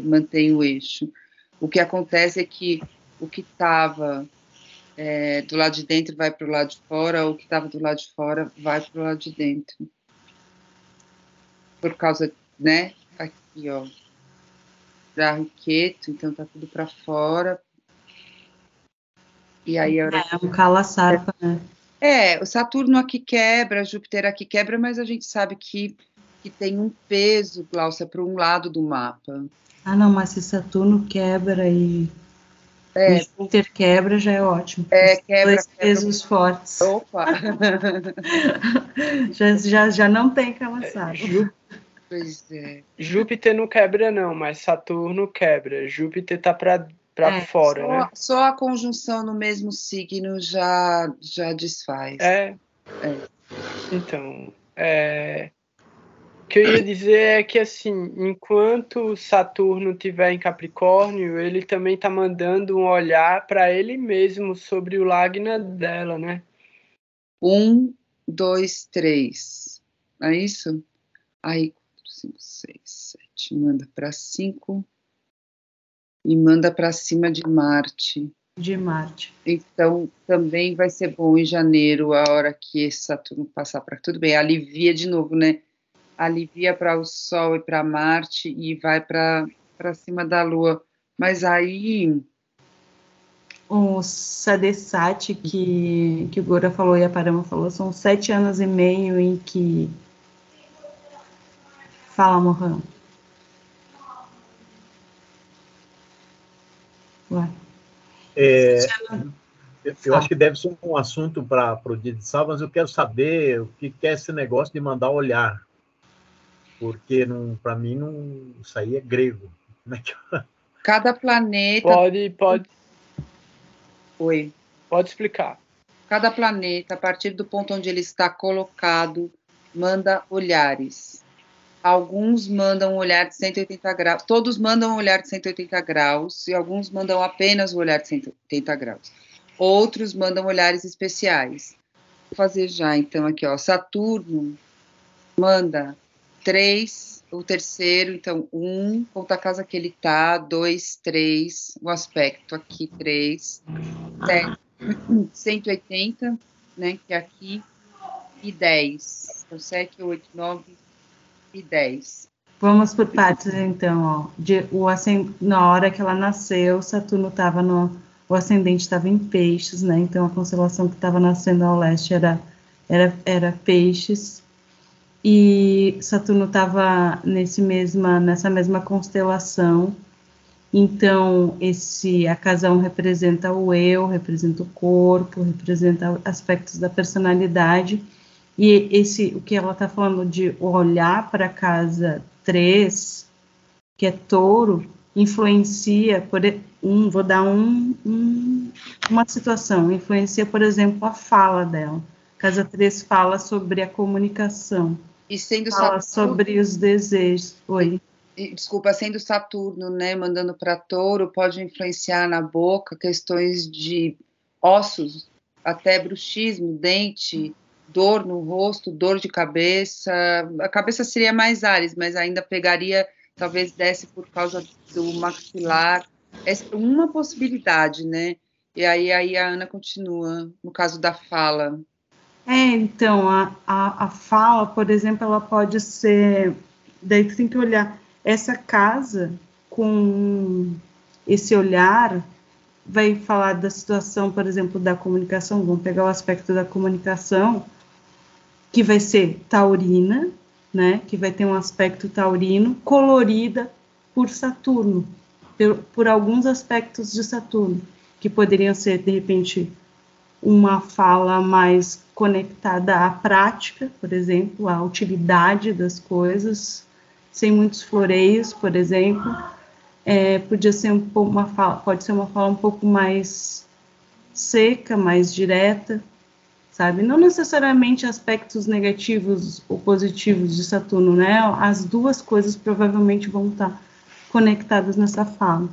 mantém o eixo. O que acontece é que o que estava do lado de dentro vai para o lado de fora, o que estava do lado de fora vai para o lado de dentro. por causa, né, aqui, ó, da Riqueto, então tá tudo para fora. E aí É um cala-sarpa, né? o Saturno aqui quebra, Júpiter aqui quebra, mas a gente sabe que tem um peso, Gláucia, para um lado do mapa. Ah, não, mas se Saturno quebra e o Júpiter quebra, já é ótimo. Quebra, Dois pesos fortes. Opa! já não tem cala-sarpa. Pois é. Júpiter não quebra não, mas Saturno quebra. Júpiter tá para fora, né? Só a conjunção no mesmo signo já desfaz. Então, o que eu ia dizer é que, assim, enquanto Saturno estiver em Capricórnio, ele também está mandando um olhar para ele mesmo sobre o Lagna dela, né? 1, 2, 3. É isso? Aí, 4, 5, 6, 7. Manda para 5. E manda para cima de Marte. De Marte. Então, também vai ser bom em janeiro, a hora que esse Saturno passar para... Tudo bem, alivia de novo, né? Alivia para o Sol e para Marte e vai para cima da Lua. Mas aí... O Sadesati, que o Gora falou e a Parama falou, são 7 anos e meio em que... Fala, Mohan. Ué. Eu acho que deve ser um assunto para o dia de sábado, mas eu quero saber o que é esse negócio de mandar olhar. Porque, para mim, isso aí é grego. Como é que... Cada planeta... Pode. Oi. Pode explicar. Cada planeta, a partir do ponto onde ele está colocado, manda olhares. Alguns mandam um olhar de 180 graus, todos mandam um olhar de 180 graus, e alguns mandam apenas o olhar de 180 graus. Outros mandam olhares especiais. Vou fazer já, então, aqui, ó. Saturno manda 3, o terceiro, então, 1, conta a casa que ele tá, 2, 3, o aspecto aqui, 3, 7, 180, né, que é aqui, e 10. Então, 7, 8, 9 e 10. Vamos por partes, então, ó. Na hora que ela nasceu, Saturno estava o ascendente estava em Peixes, né? Então, a constelação que estava nascendo ao leste era Peixes. E Saturno estava nessa mesma constelação. Então, a casa 1 representa o eu, representa o corpo, representa aspectos da personalidade. E o que ela está falando de olhar para a casa 3, que é touro, influencia, vou dar uma situação, influencia, por exemplo, a fala dela. Casa 3 fala sobre a comunicação. E sendo fala sobre os desejos. Oi. Desculpa, sendo Saturno, né, mandando para touro, pode influenciar na boca questões de ossos, até bruxismo, dente, dor no rosto, dor de cabeça. A cabeça seria mais Áries, mas ainda pegaria, talvez desse por causa do maxilar. Essa é uma possibilidade, né? E aí a Ana continua, no caso da fala. Então, a fala, por exemplo, ela pode ser... Daí tu tem que olhar... Essa casa, com esse olhar, vai falar da situação, por exemplo, da comunicação. Vamos pegar o aspecto da comunicação, que vai ser taurina, né? Que vai ter um aspecto taurino, colorida por Saturno, por alguns aspectos de Saturno, que poderiam ser, de repente, uma fala mais conectada à prática, por exemplo, à utilidade das coisas, sem muitos floreios, por exemplo. Podia ser pode ser uma fala um pouco mais seca, mais direta, sabe? Não necessariamente aspectos negativos ou positivos de Saturno, né? As duas coisas provavelmente vão estar conectadas nessa fala.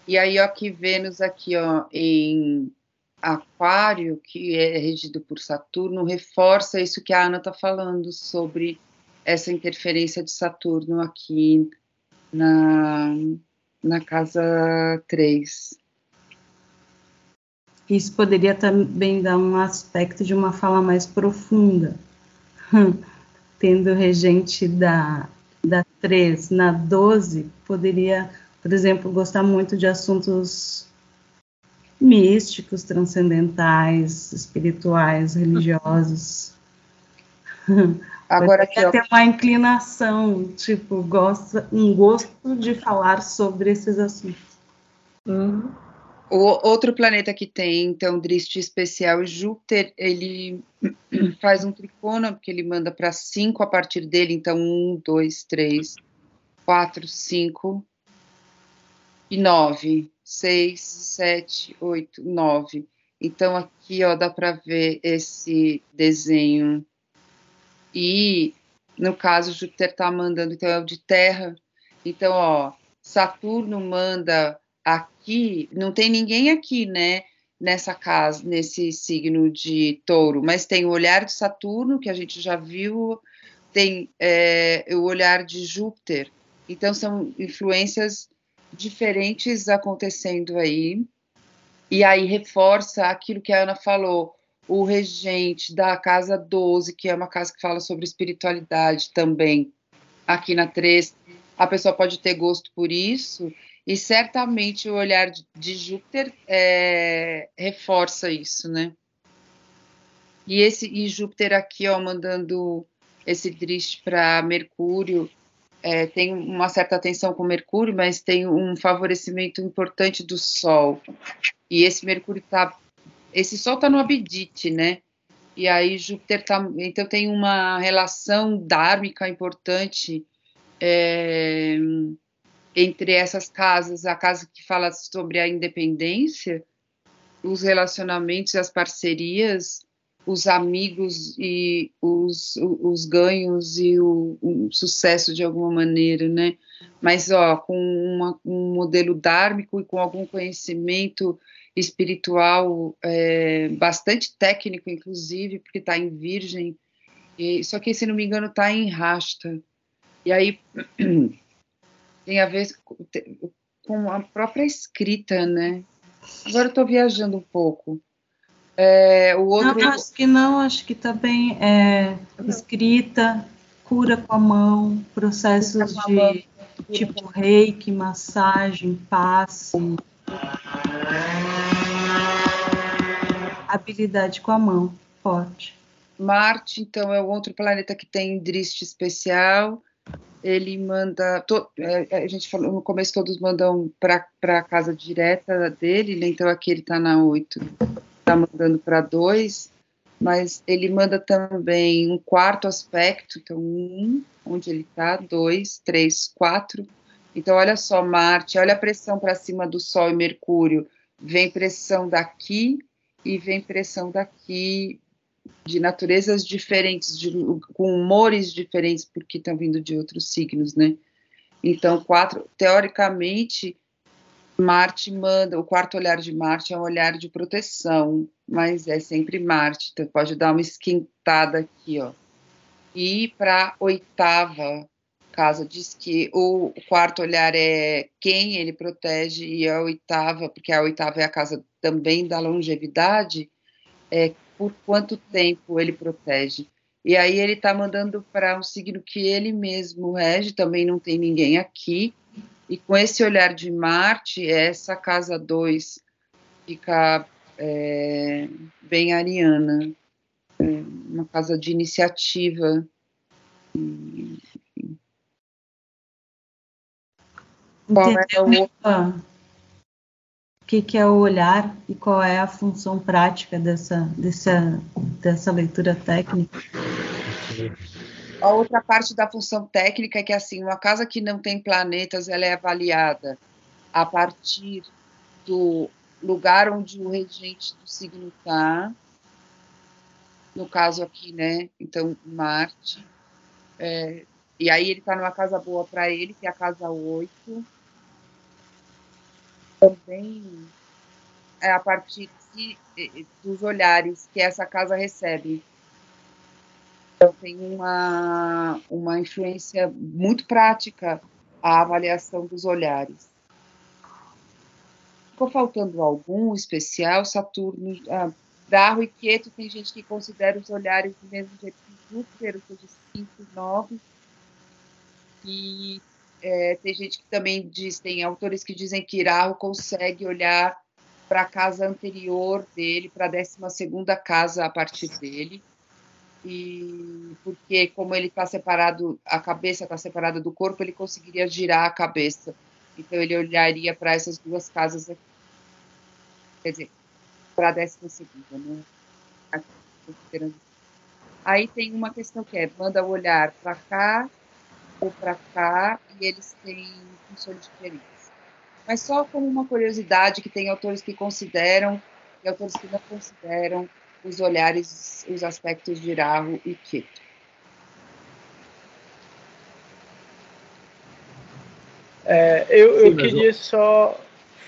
E aí, ó, que Vênus aqui, ó, em Aquário, que é regido por Saturno, reforça isso que a Ana está falando sobre essa interferência de Saturno aqui na casa 3. Isso poderia também dar um aspecto de uma fala mais profunda, tendo regente 3 na 12, poderia, por exemplo, gostar muito de assuntos místicos, transcendentais, espirituais, religiosos. Agora aqui, ó. Tem uma inclinação, tipo, um gosto de falar sobre esses assuntos. O outro planeta que tem, então, Driste especial, Júpiter, ele faz um tricôno, porque ele manda para 5 a partir dele, então 1, 2, 3, 4, 5 e 9, 6, 7, 8, 9. Então, aqui, ó, dá para ver esse desenho. E, no caso, Júpiter está mandando, então, é o de terra. Então, ó, Saturno manda aqui, não tem ninguém aqui, né, nessa casa, nesse signo de touro, mas tem o olhar de Saturno, que a gente já viu, tem o olhar de Júpiter. Então, são influências diferentes acontecendo aí. E aí reforça aquilo que a Ana falou, o regente da casa 12, que é uma casa que fala sobre espiritualidade também, aqui na 3, a pessoa pode ter gosto por isso, e certamente o olhar de Júpiter reforça isso, né? E Júpiter aqui, ó, mandando esse Driste para Mercúrio, tem uma certa tensão com Mercúrio, mas tem um favorecimento importante do Sol. E esse Mercúrio esse Sol está no Abdite, né? E aí Júpiter então tem uma relação dármica importante entre essas casas, a casa que fala sobre a independência, os relacionamentos e as parcerias, os amigos e os ganhos e o sucesso de alguma maneira, né? Mas, ó, com um modelo dármico e com algum conhecimento espiritual bastante técnico, inclusive, porque está em Virgem, só que, se não me engano, está em Rasta. E aí tem a ver com a própria escrita, né? Agora eu estou viajando um pouco. O outro... Não, acho que também escrita, cura com a mão, processos de tipo reiki, massagem, passe, habilidade com a mão, forte. Marte, então, é o outro planeta que tem Driste especial. Ele manda... a gente falou no começo, todos mandam para a casa direta dele, né? Então aqui ele está na 8, está mandando para 2, mas ele manda também um quarto aspecto, então 1, onde ele está, 2, 3, 4. Então, olha só, Marte, olha a pressão para cima do Sol e Mercúrio. Vem pressão daqui e vem pressão daqui, de naturezas diferentes, com humores diferentes, porque estão vindo de outros signos, né? Então, 4, teoricamente, Marte manda, o quarto olhar de Marte é um olhar de proteção, mas é sempre Marte, então pode dar uma esquentada aqui, ó. E para a 8ª casa, diz que o quarto olhar é quem ele protege, e a 8ª, porque a 8ª é a casa também da longevidade, por quanto tempo ele protege. E aí ele está mandando para um signo que ele mesmo rege, também não tem ninguém aqui, e com esse olhar de Marte, essa casa 2 fica bem ariana, uma casa de iniciativa. Entendeu o que é o olhar e qual é a função prática dessa leitura técnica? A outra parte da função técnica é que, assim, uma casa que não tem planetas, ela é avaliada a partir do lugar onde o regente do signo está, no caso aqui, né, então, Marte, e aí ele está numa casa boa para ele, que é a casa 8, também é a partir dos olhares que essa casa recebe. Então, tem uma influência muito prática a avaliação dos olhares. Ficou faltando algum especial? Saturno, Darro e Queto, tem gente que considera os olhares do mesmo jeito que Júpiter, ou seja, 5, 9. E tem gente que também diz, tem autores que dizem que Rahu consegue olhar para a casa anterior dele, para a 12ª casa a partir dele, e porque como ele está separado, a cabeça está separada do corpo, ele conseguiria girar a cabeça, então ele olharia para essas 2 casas aqui, quer dizer, para a 12ª, né? Aqui, aí tem uma questão que manda olhar para cá ou para cá, e eles têm funções diferentes. Mas só como uma curiosidade, que tem autores que consideram e autores que não consideram os olhares, os aspectos de Rahu e Ketu. Eu queria só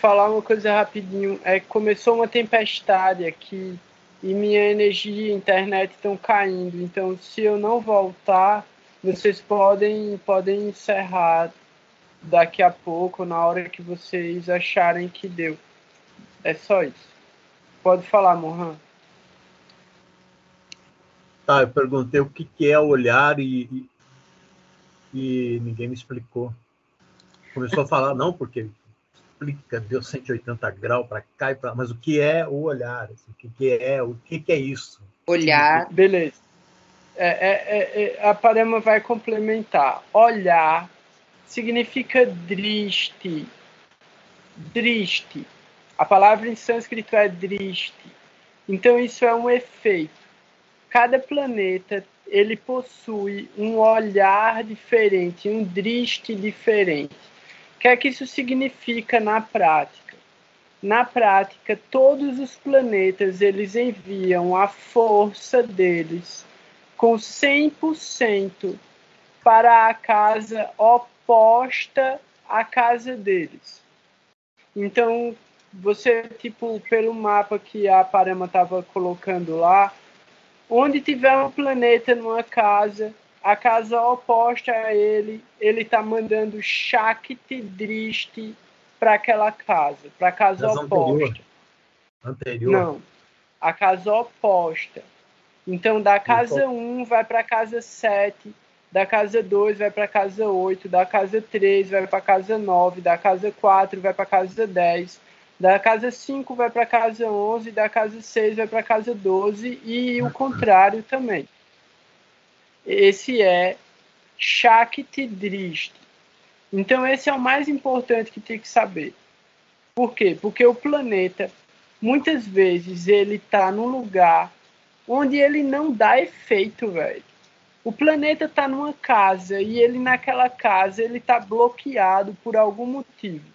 falar uma coisa rapidinho. Começou uma tempestade aqui e minha energia e internet estão caindo. Então, se eu não voltar, vocês podem encerrar daqui a pouco, na hora que vocês acharem que deu. É só isso. Pode falar, Mohan. Tá, eu perguntei o que é olhar e ninguém me explicou. Começou a falar, não, porque explica, deu 180 graus para cá e para lá, mas o que é o olhar? Assim, o que é isso? Olhar. Beleza. A Parama vai complementar. Olhar significa drishti. Drishti. A palavra em sânscrito é drishti. Então isso é um efeito. Cada planeta ele possui um olhar diferente, um drishti diferente. O que é que isso significa na prática? Na prática, todos os planetas eles enviam a força deles com 100% para a casa oposta à casa deles. Então, você, pelo mapa que a Parama estava colocando lá, onde tiver um planeta numa casa, a casa oposta a ele está mandando Shakti Drishti para aquela casa, para a casa oposta. Anterior? Não, a casa oposta. Então, da casa 1 vai para a casa 7, da casa 2 vai para a casa 8, da casa 3 vai para a casa 9, da casa 4 vai para a casa 10, da casa 5 vai para a casa 11, da casa 6 vai para a casa 12 e o contrário também. Esse é Shakti Drishti. Então, esse é o mais importante que tem que saber. Por quê? Porque o planeta, muitas vezes, ele está num lugar onde ele não dá efeito, velho. O planeta está numa casa e ele naquela casa ele está bloqueado por algum motivo.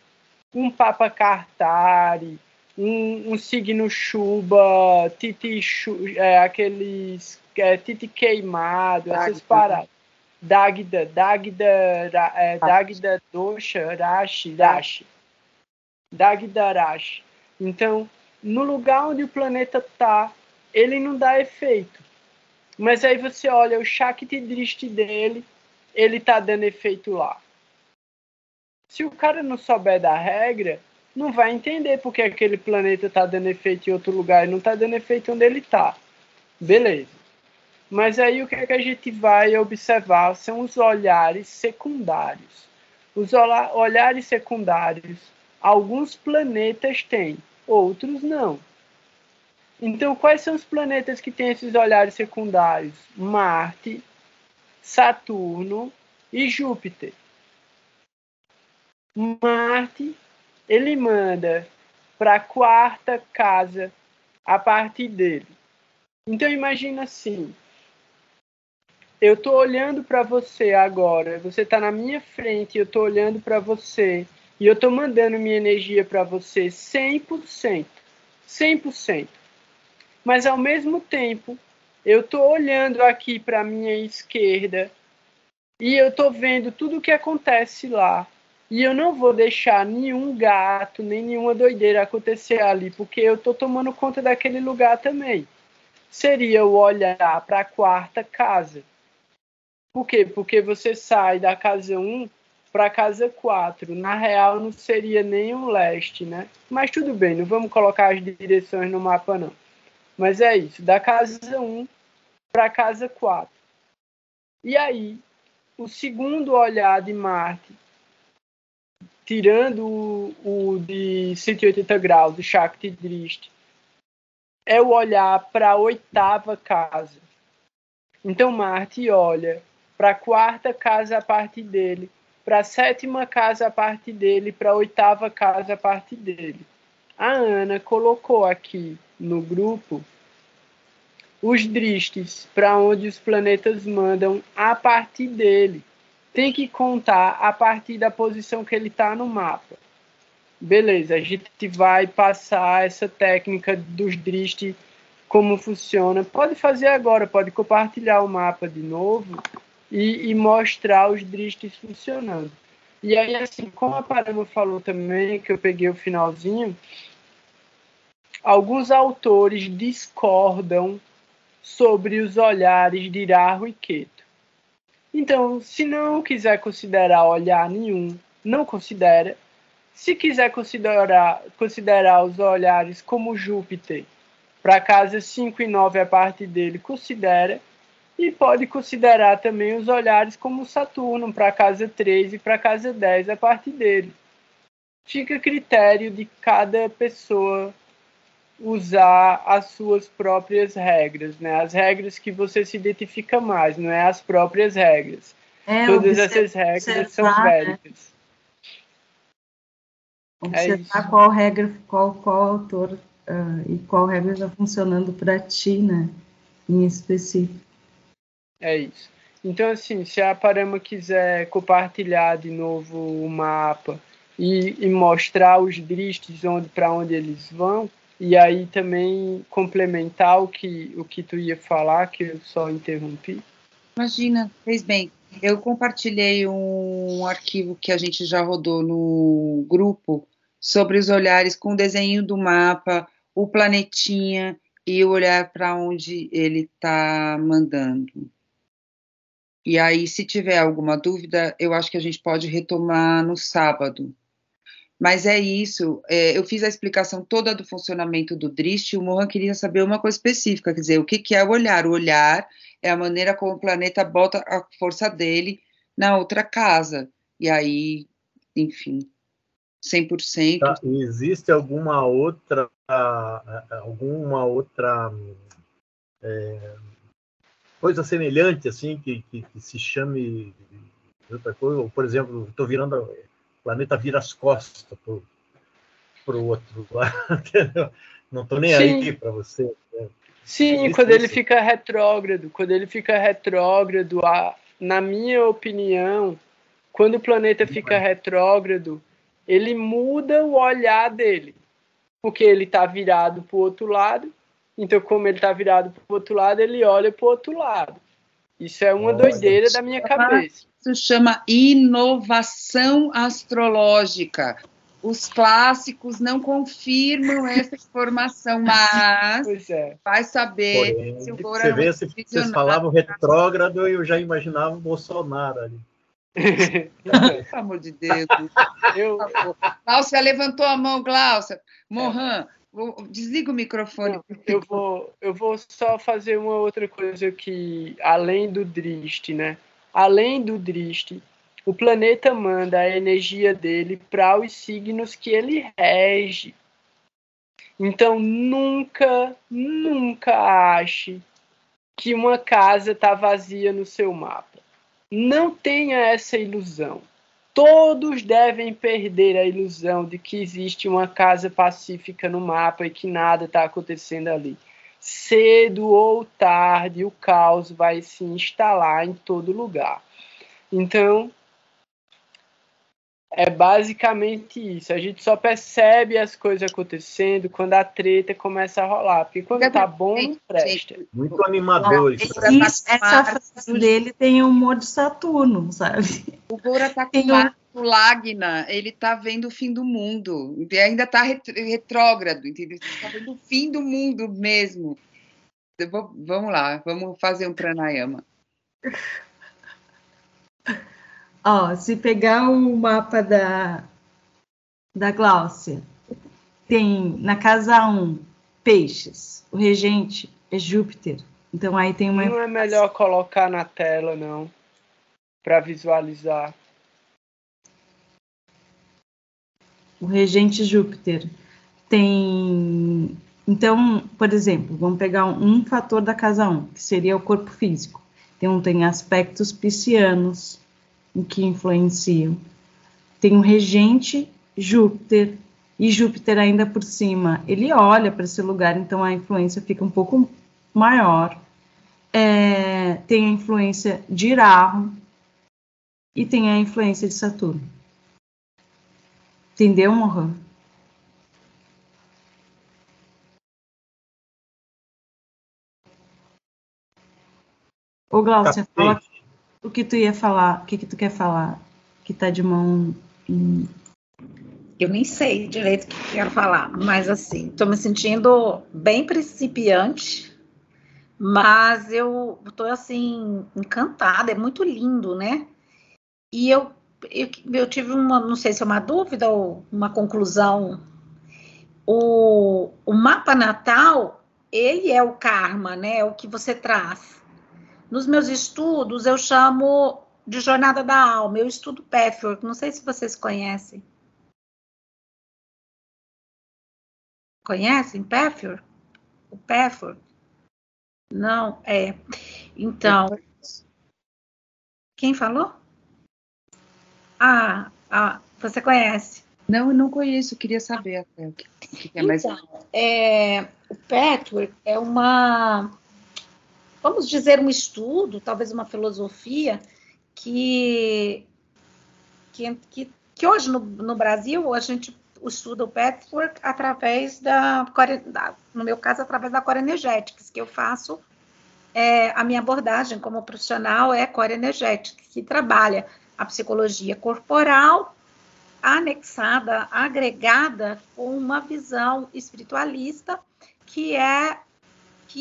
Um Papa Cartari, um signo Chuba, Titi, Titi queimado, essas paradas. Dagda Dosha, Rashi. Dagda Rashi. Então, no lugar onde o planeta está, ele não dá efeito. Mas aí você olha o Shakti Drishti dele, ele está dando efeito lá. Se o cara não souber da regra, não vai entender porque aquele planeta está dando efeito em outro lugar e não está dando efeito onde ele está. Beleza. Mas aí o que é que a gente vai observar são os olhares secundários. Os olhares secundários, alguns planetas têm, outros não. Então, quais são os planetas que têm esses olhares secundários? Marte, Saturno e Júpiter. Marte, ele manda para a 4ª casa a partir dele. Então, imagina assim, eu estou olhando para você agora, você está na minha frente, eu estou olhando para você e eu estou mandando minha energia para você 100%. 100%. Mas, ao mesmo tempo, eu estou olhando aqui para a minha esquerda e eu estou vendo tudo o que acontece lá. E eu não vou deixar nenhum gato, nem nenhuma doideira acontecer ali, porque eu estou tomando conta daquele lugar também. Seria o olhar para a 4ª casa. Por quê? Porque você sai da casa 1 para a casa 4. Na real, não seria nem um leste, né? Mas tudo bem, não vamos colocar as direções no mapa, não. Mas é isso, da casa 1 para a casa 4. E aí, o segundo olhar de Marte, tirando o de 180 graus, do Shakti Drishti, é o olhar para a 8ª casa. Então Marte olha para a 4ª casa a partir dele, para a 7ª casa a partir dele, para a 8ª casa a partir dele. A Ana colocou aqui no grupo os drishtis para onde os planetas mandam a partir dele. Tem que contar a partir da posição que ele está no mapa. Beleza, a gente vai passar essa técnica dos drishtis, como funciona. Pode fazer agora, pode compartilhar o mapa de novo e mostrar os drishtis funcionando. E aí, assim, como a Parama falou também, que eu peguei o finalzinho, alguns autores discordam sobre os olhares de Rahu e Ketu. Então, se não quiser considerar olhar nenhum, não considera. Se quiser considerar os olhares como Júpiter, para a casa 5 e 9 a parte dele, considera. E pode considerar também os olhares como Saturno, para a casa 3 e para a casa 10 a parte dele. Fica a critério de cada pessoa usar as suas próprias regras, né? As regras que você se identifica mais, não é as próprias regras. Todas essas regras são védicas. Observar qual regra, qual autor e qual regra está funcionando para ti, né? Em específico. É isso. Então, assim, se a Parama quiser compartilhar de novo o mapa e mostrar os drishtis para onde eles vão, e aí também complementar o que tu ia falar, que eu só interrompi. Imagina, fez bem. Eu compartilhei um arquivo que a gente já rodou no grupo sobre os olhares com o desenho do mapa, o planetinha e o olhar para onde ele está mandando. E aí, se tiver alguma dúvida, eu acho que a gente pode retomar no sábado. Mas é isso, eu fiz a explicação toda do funcionamento do Drishti, o Mohan queria saber uma coisa específica, quer dizer, o que é o olhar? O olhar é a maneira como o planeta bota a força dele na outra casa. E aí, enfim, 100%. Tá, existe alguma outra coisa semelhante, assim, que se chame de outra coisa? Ou, por exemplo, estou virando, o planeta vira as costas para o outro lado, entendeu? Não estou nem aí para você. Né? Sim, quando ele fica retrógrado. Quando ele fica retrógrado, na minha opinião, quando o planeta fica retrógrado, ele muda o olhar dele. Porque ele está virado para o outro lado. Então, como ele está virado para o outro lado, ele olha para o outro lado. Isso é uma doideira da minha cabeça. Isso chama inovação astrológica. Os clássicos não confirmam essa informação, mas vai saber. Porém, se o você vê, vocês falavam retrógrado e eu já imaginava o Bolsonaro ali. Pelo amor de Deus. Gláucia levantou a mão, Gláucia. Mohan, desliga o microfone. Não, eu vou só fazer uma outra coisa que, além do Drishti, né? Além do Drishti, o planeta manda a energia dele para os signos que ele rege. Então, nunca ache que uma casa está vazia no seu mapa. Não tenha essa ilusão. Todos devem perder a ilusão de que existe uma casa pacífica no mapa e que nada está acontecendo ali. Cedo ou tarde, o caos vai se instalar em todo lugar. Então, é basicamente isso. A gente só percebe as coisas acontecendo quando a treta começa a rolar. Porque quando tá bom, não presta. Muito animador isso. Essa frase dele tem humor de Saturno, sabe? O Goura tá com o Lagna, ele tá vendo o fim do mundo. E ainda tá retrógrado, entendeu? Ele tá vendo o fim do mundo mesmo. Vamos lá, vamos fazer um pranayama. Ó, se pegar o mapa da Gláucia, tem na casa 1, peixes, o regente é Júpiter, então aí tem uma... Não é melhor colocar na tela, não. para visualizar. O regente Júpiter tem... Então, por exemplo, vamos pegar um fator da casa 1, que seria o corpo físico. Então, tem aspectos piscianos que influenciam. Tem o regente Júpiter, e Júpiter ainda por cima, ele olha para esse lugar, então a influência fica um pouco maior. Tem a influência de Iraho e tem a influência de Saturno. Entendeu, Mohan? Ô, Glaucia, fala o que tu ia falar, o que tu quer falar, que tá de mão em... Eu nem sei direito o que eu quero falar, mas assim, estou me sentindo bem principiante, mas eu estou assim, encantada, é muito lindo, né? E eu tive uma, não sei se é uma dúvida ou uma conclusão. O mapa natal, ele é o karma, né? É o que você traz. Nos meus estudos, eu chamo de jornada da alma, eu estudo Pathwork, não sei se vocês conhecem. Conhecem Pathwork? O Pathwork? Não, é. Então, quem falou? Você conhece? Não, eu não conheço, queria saber até o que é mais. Então, o Pathwork é uma, vamos dizer, um estudo, talvez uma filosofia, que hoje no Brasil a gente estuda o Pathwork através no meu caso, através da Core Energetics, que eu faço, a minha abordagem como profissional é Core Energetics, que trabalha a psicologia corporal, anexada, agregada com uma visão espiritualista, que é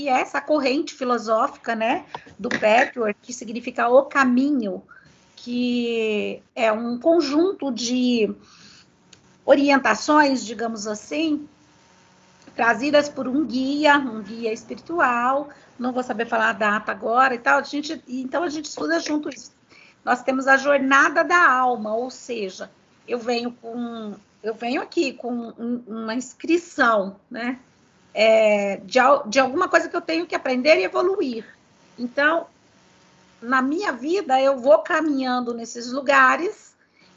essa corrente filosófica, né, do Pathwork, que significa o caminho, que é um conjunto de orientações, digamos assim, trazidas por um guia espiritual. Não vou saber falar a data agora e tal. Então a gente estuda junto isso. Nós temos a jornada da alma, ou seja, eu venho aqui com uma inscrição, né, de alguma coisa que eu tenho que aprender e evoluir. Então, na minha vida, eu vou caminhando nesses lugares,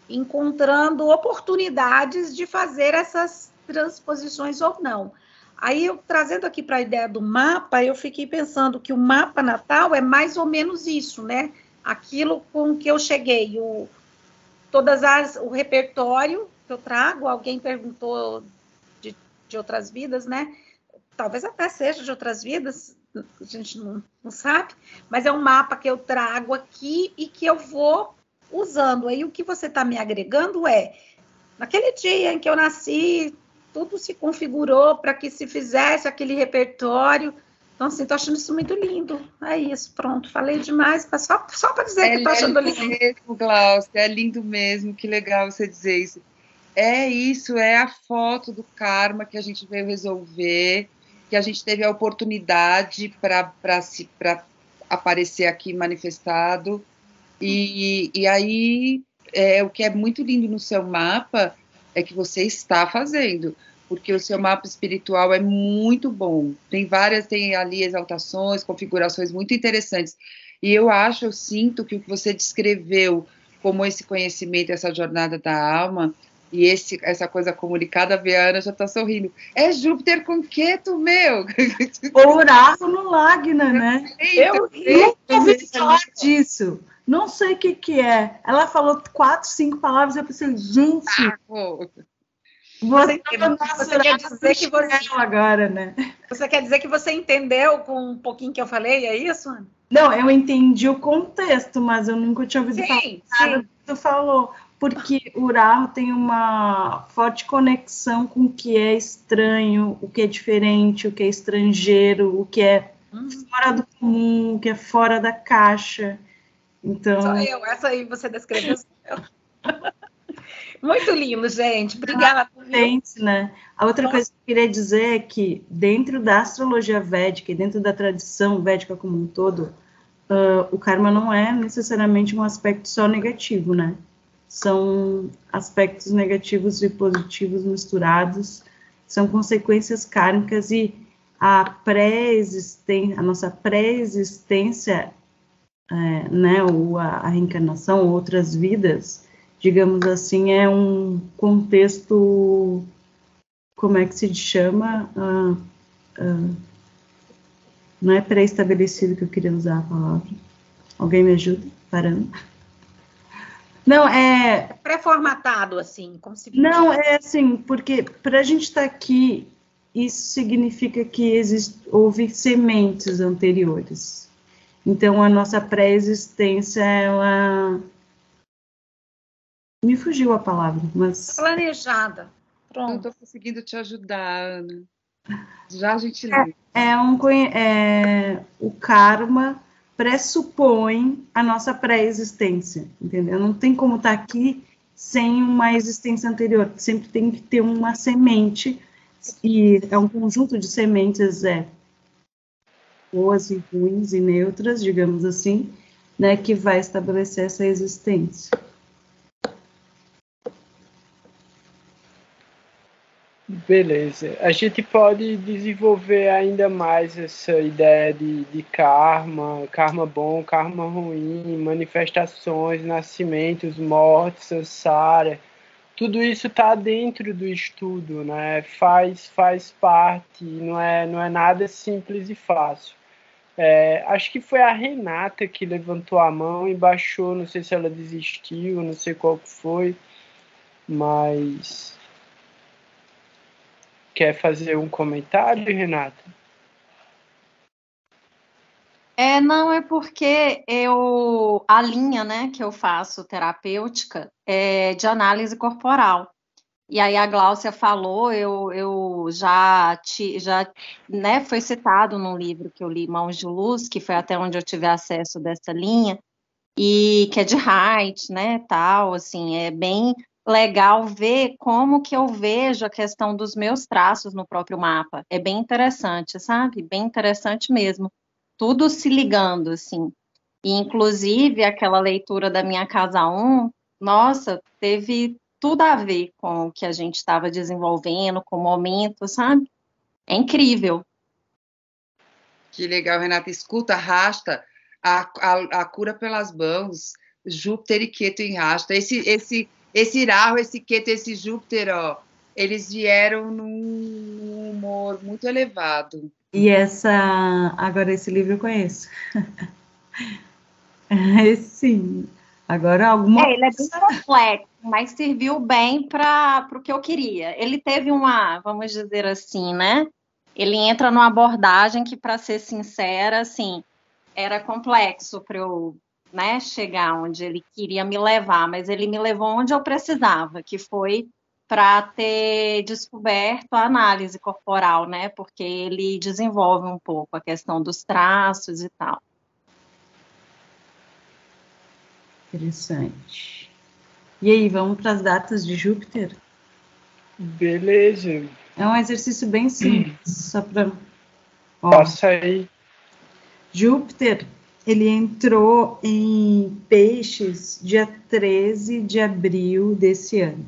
encontrando oportunidades de fazer essas transposições ou não. Aí, trazendo aqui para a ideia do mapa, eu fiquei pensando que o mapa natal é mais ou menos isso, né? Aquilo com que eu cheguei, o repertório que eu trago. Alguém perguntou de outras vidas, né? Talvez até seja de outras vidas, a gente não sabe, mas é um mapa que eu trago aqui e que eu vou usando. Aí o que você está me agregando naquele dia em que eu nasci, tudo se configurou para que se fizesse aquele repertório. Então, assim, estou achando isso muito lindo. É isso, pronto, falei demais, mas só para dizer que estou achando lindo. É mesmo, Glaucia, é lindo mesmo, que legal você dizer isso. É isso, é a foto do karma que a gente veio resolver, que a gente teve a oportunidade para aparecer aqui manifestado. E aí, o que é muito lindo no seu mapa é que você está fazendo, porque o seu mapa espiritual é muito bom. Tem ali exaltações, configurações muito interessantes. E eu sinto que o que você descreveu como esse conhecimento, essa jornada da alma, e essa coisa comunicada, a Viana já está sorrindo. É Júpiter com Queto, meu! Oráculo no Lagna, né? Eu nunca ouvi falar disso. Não sei o que é. Ela falou 4, 5 palavras, eu pensei, gente... Você quer dizer que você agora, né? Você quer dizer que você entendeu com um pouquinho que eu falei, é isso, Ana? Não, eu entendi o contexto, mas eu nunca tinha ouvido falar nada que tu falou. Porque o Uraho tem uma forte conexão com o que é estranho, o que é diferente, o que é estrangeiro, o que é fora do comum, o que é fora da caixa. Então... Só eu, essa aí você descreveu. Muito lindo, gente. Obrigada. Né? A outra coisa que eu queria dizer é que dentro da astrologia védica e dentro da tradição védica como um todo, o karma não é necessariamente um aspecto só negativo, né? São aspectos negativos e positivos misturados, são consequências kármicas, e a nossa pré-existência, né, ou a reencarnação, outras vidas, digamos assim, é um contexto, como é que se chama? Não é pré-estabelecido que eu queria usar a palavra. Alguém me ajuda? Parando. Não, pré-formatado, assim, como se... Não, é assim, porque para a gente estar aqui, isso significa que houve sementes anteriores. Então, a nossa pré-existência, ela... Me fugiu a palavra, mas... Planejada. Pronto. Não estou conseguindo te ajudar, Ana. Já a gente lê. O karma pressupõe a nossa pré-existência, entendeu? Não tem como estar aqui sem uma existência anterior. Sempre tem que ter uma semente, e é um conjunto de sementes, boas e ruins e neutras, digamos assim, né, que vai estabelecer essa existência. Beleza. A gente pode desenvolver ainda mais essa ideia de karma, karma bom, karma ruim, manifestações, nascimentos, mortes, samsara. Tudo isso está dentro do estudo, né? Faz parte, não é nada simples e fácil. Acho que foi a Renata que levantou a mão e baixou, não sei se ela desistiu, não sei qual que foi, mas... Quer fazer um comentário, Renata? Não, é porque a linha, né, que eu faço terapêutica é de análise corporal. E aí a Gláucia falou, eu já né, foi citado num livro que eu li, Mãos de Luz, que foi até onde eu tive acesso dessa linha, e que é de Haidt, né, tal, assim, é bem legal ver como que eu vejo a questão dos meus traços no próprio mapa. É bem interessante, sabe? Bem interessante mesmo. Tudo se ligando, assim. E, inclusive, aquela leitura da minha casa 1, nossa, teve tudo a ver com o que a gente estava desenvolvendo, com o momento, sabe? É incrível. Que legal, Renata. Escuta, rasta a cura pelas mãos, Júpiter e Queto em rasta. Esse Irahu, esse Queto, esse Júpiter, ó, eles vieram num humor muito elevado. E agora esse livro eu conheço. Sim. Agora alguma ele é bem complexo, mas serviu bem para o que eu queria. Ele teve vamos dizer assim, né? Ele entra numa abordagem que, para ser sincera, assim, era complexo para eu, né, chegar onde ele queria me levar, mas ele me levou onde eu precisava, que foi para ter descoberto a análise corporal, né? Porque ele desenvolve um pouco a questão dos traços e tal. Interessante. E aí, vamos para as datas de Júpiter? Beleza. É um exercício bem simples, só para... Passa aí. Júpiter, ele entrou em Peixes dia 13 de abril desse ano.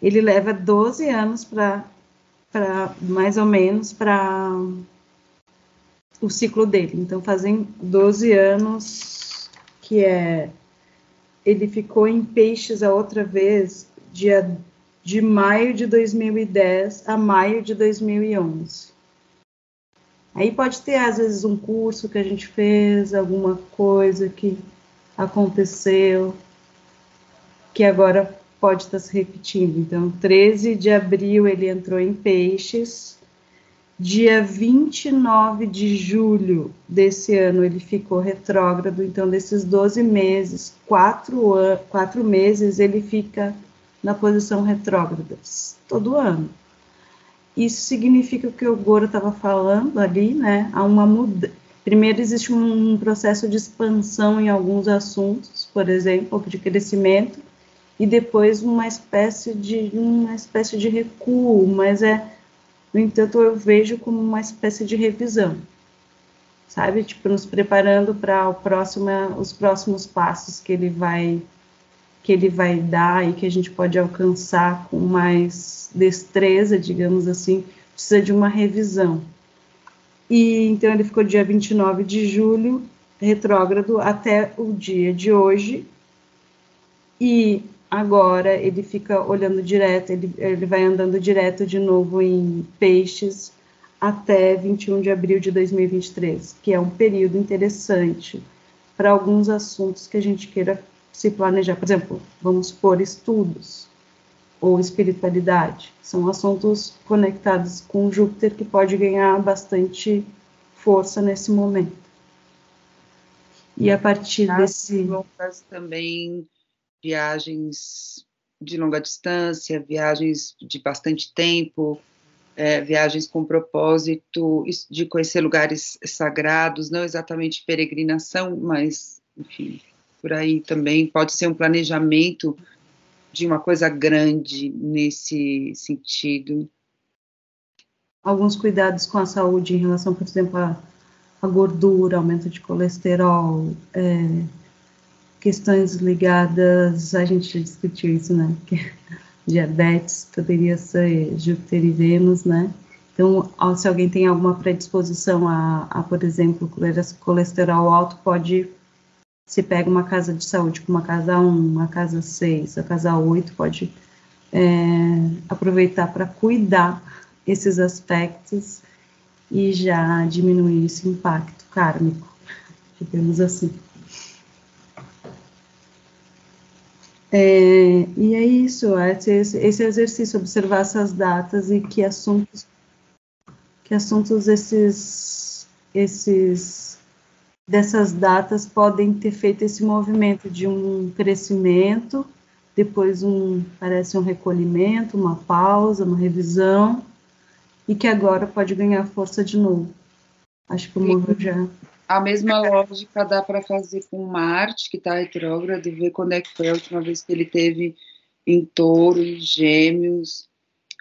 Ele leva 12 anos para mais ou menos, para o ciclo dele. Então, fazem 12 anos que ele ficou em Peixes a outra vez, de maio de 2010 a maio de 2011. Aí pode ter, às vezes, um curso que a gente fez, alguma coisa que aconteceu, que agora pode estar se repetindo. Então, 13 de abril ele entrou em Peixes. Dia 29 de julho desse ano ele ficou retrógrado, então desses 12 meses, 4 meses ele fica na posição retrógrada, todo ano. Isso significa o que o Goro estava falando ali, né? Há uma mudança. Primeiro existe um processo de expansão em alguns assuntos, por exemplo, de crescimento, e depois uma espécie de recuo, mas no entanto, eu vejo como uma espécie de revisão. sabe? Tipo, nos preparando para os próximos passos que ele vai dar e que a gente pode alcançar com mais destreza, digamos assim, precisa de uma revisão. E então ele ficou dia 29 de julho, retrógrado, até o dia de hoje, e agora ele fica olhando direto, ele vai andando direto de novo em Peixes até 21 de abril de 2023, que é um período interessante para alguns assuntos que a gente queira se planejar. Por exemplo, vamos supor estudos ou espiritualidade. São assuntos conectados com Júpiter que pode ganhar bastante força nesse momento. E a partir desse... longas também, viagens de longa distância, viagens de bastante tempo, viagens com propósito de conhecer lugares sagrados, não exatamente peregrinação, mas, enfim, por aí também pode ser um planejamento de uma coisa grande nesse sentido. Alguns cuidados com a saúde em relação, por exemplo, a gordura, aumento de colesterol, questões ligadas, a gente já discutiu isso, né? Que diabetes poderia ser Júpiter e Vênus, né? Então, se alguém tem alguma predisposição a, por exemplo, colesterol alto, pode, se pega uma casa de saúde, como a casa 1, uma casa 6, a casa 8, pode aproveitar para cuidar esses aspectos e já diminuir esse impacto kármico, digamos assim. E é isso, esse exercício, observar essas datas e que assuntos dessas datas podem ter feito esse movimento de um crescimento, depois parece um recolhimento, uma pausa, uma revisão, e que agora pode ganhar força de novo. Acho que o mundo já... A mesma lógica dá para fazer com Marte, que está retrógrado, ver quando é que foi a última vez que ele teve em Touro, em Gêmeos,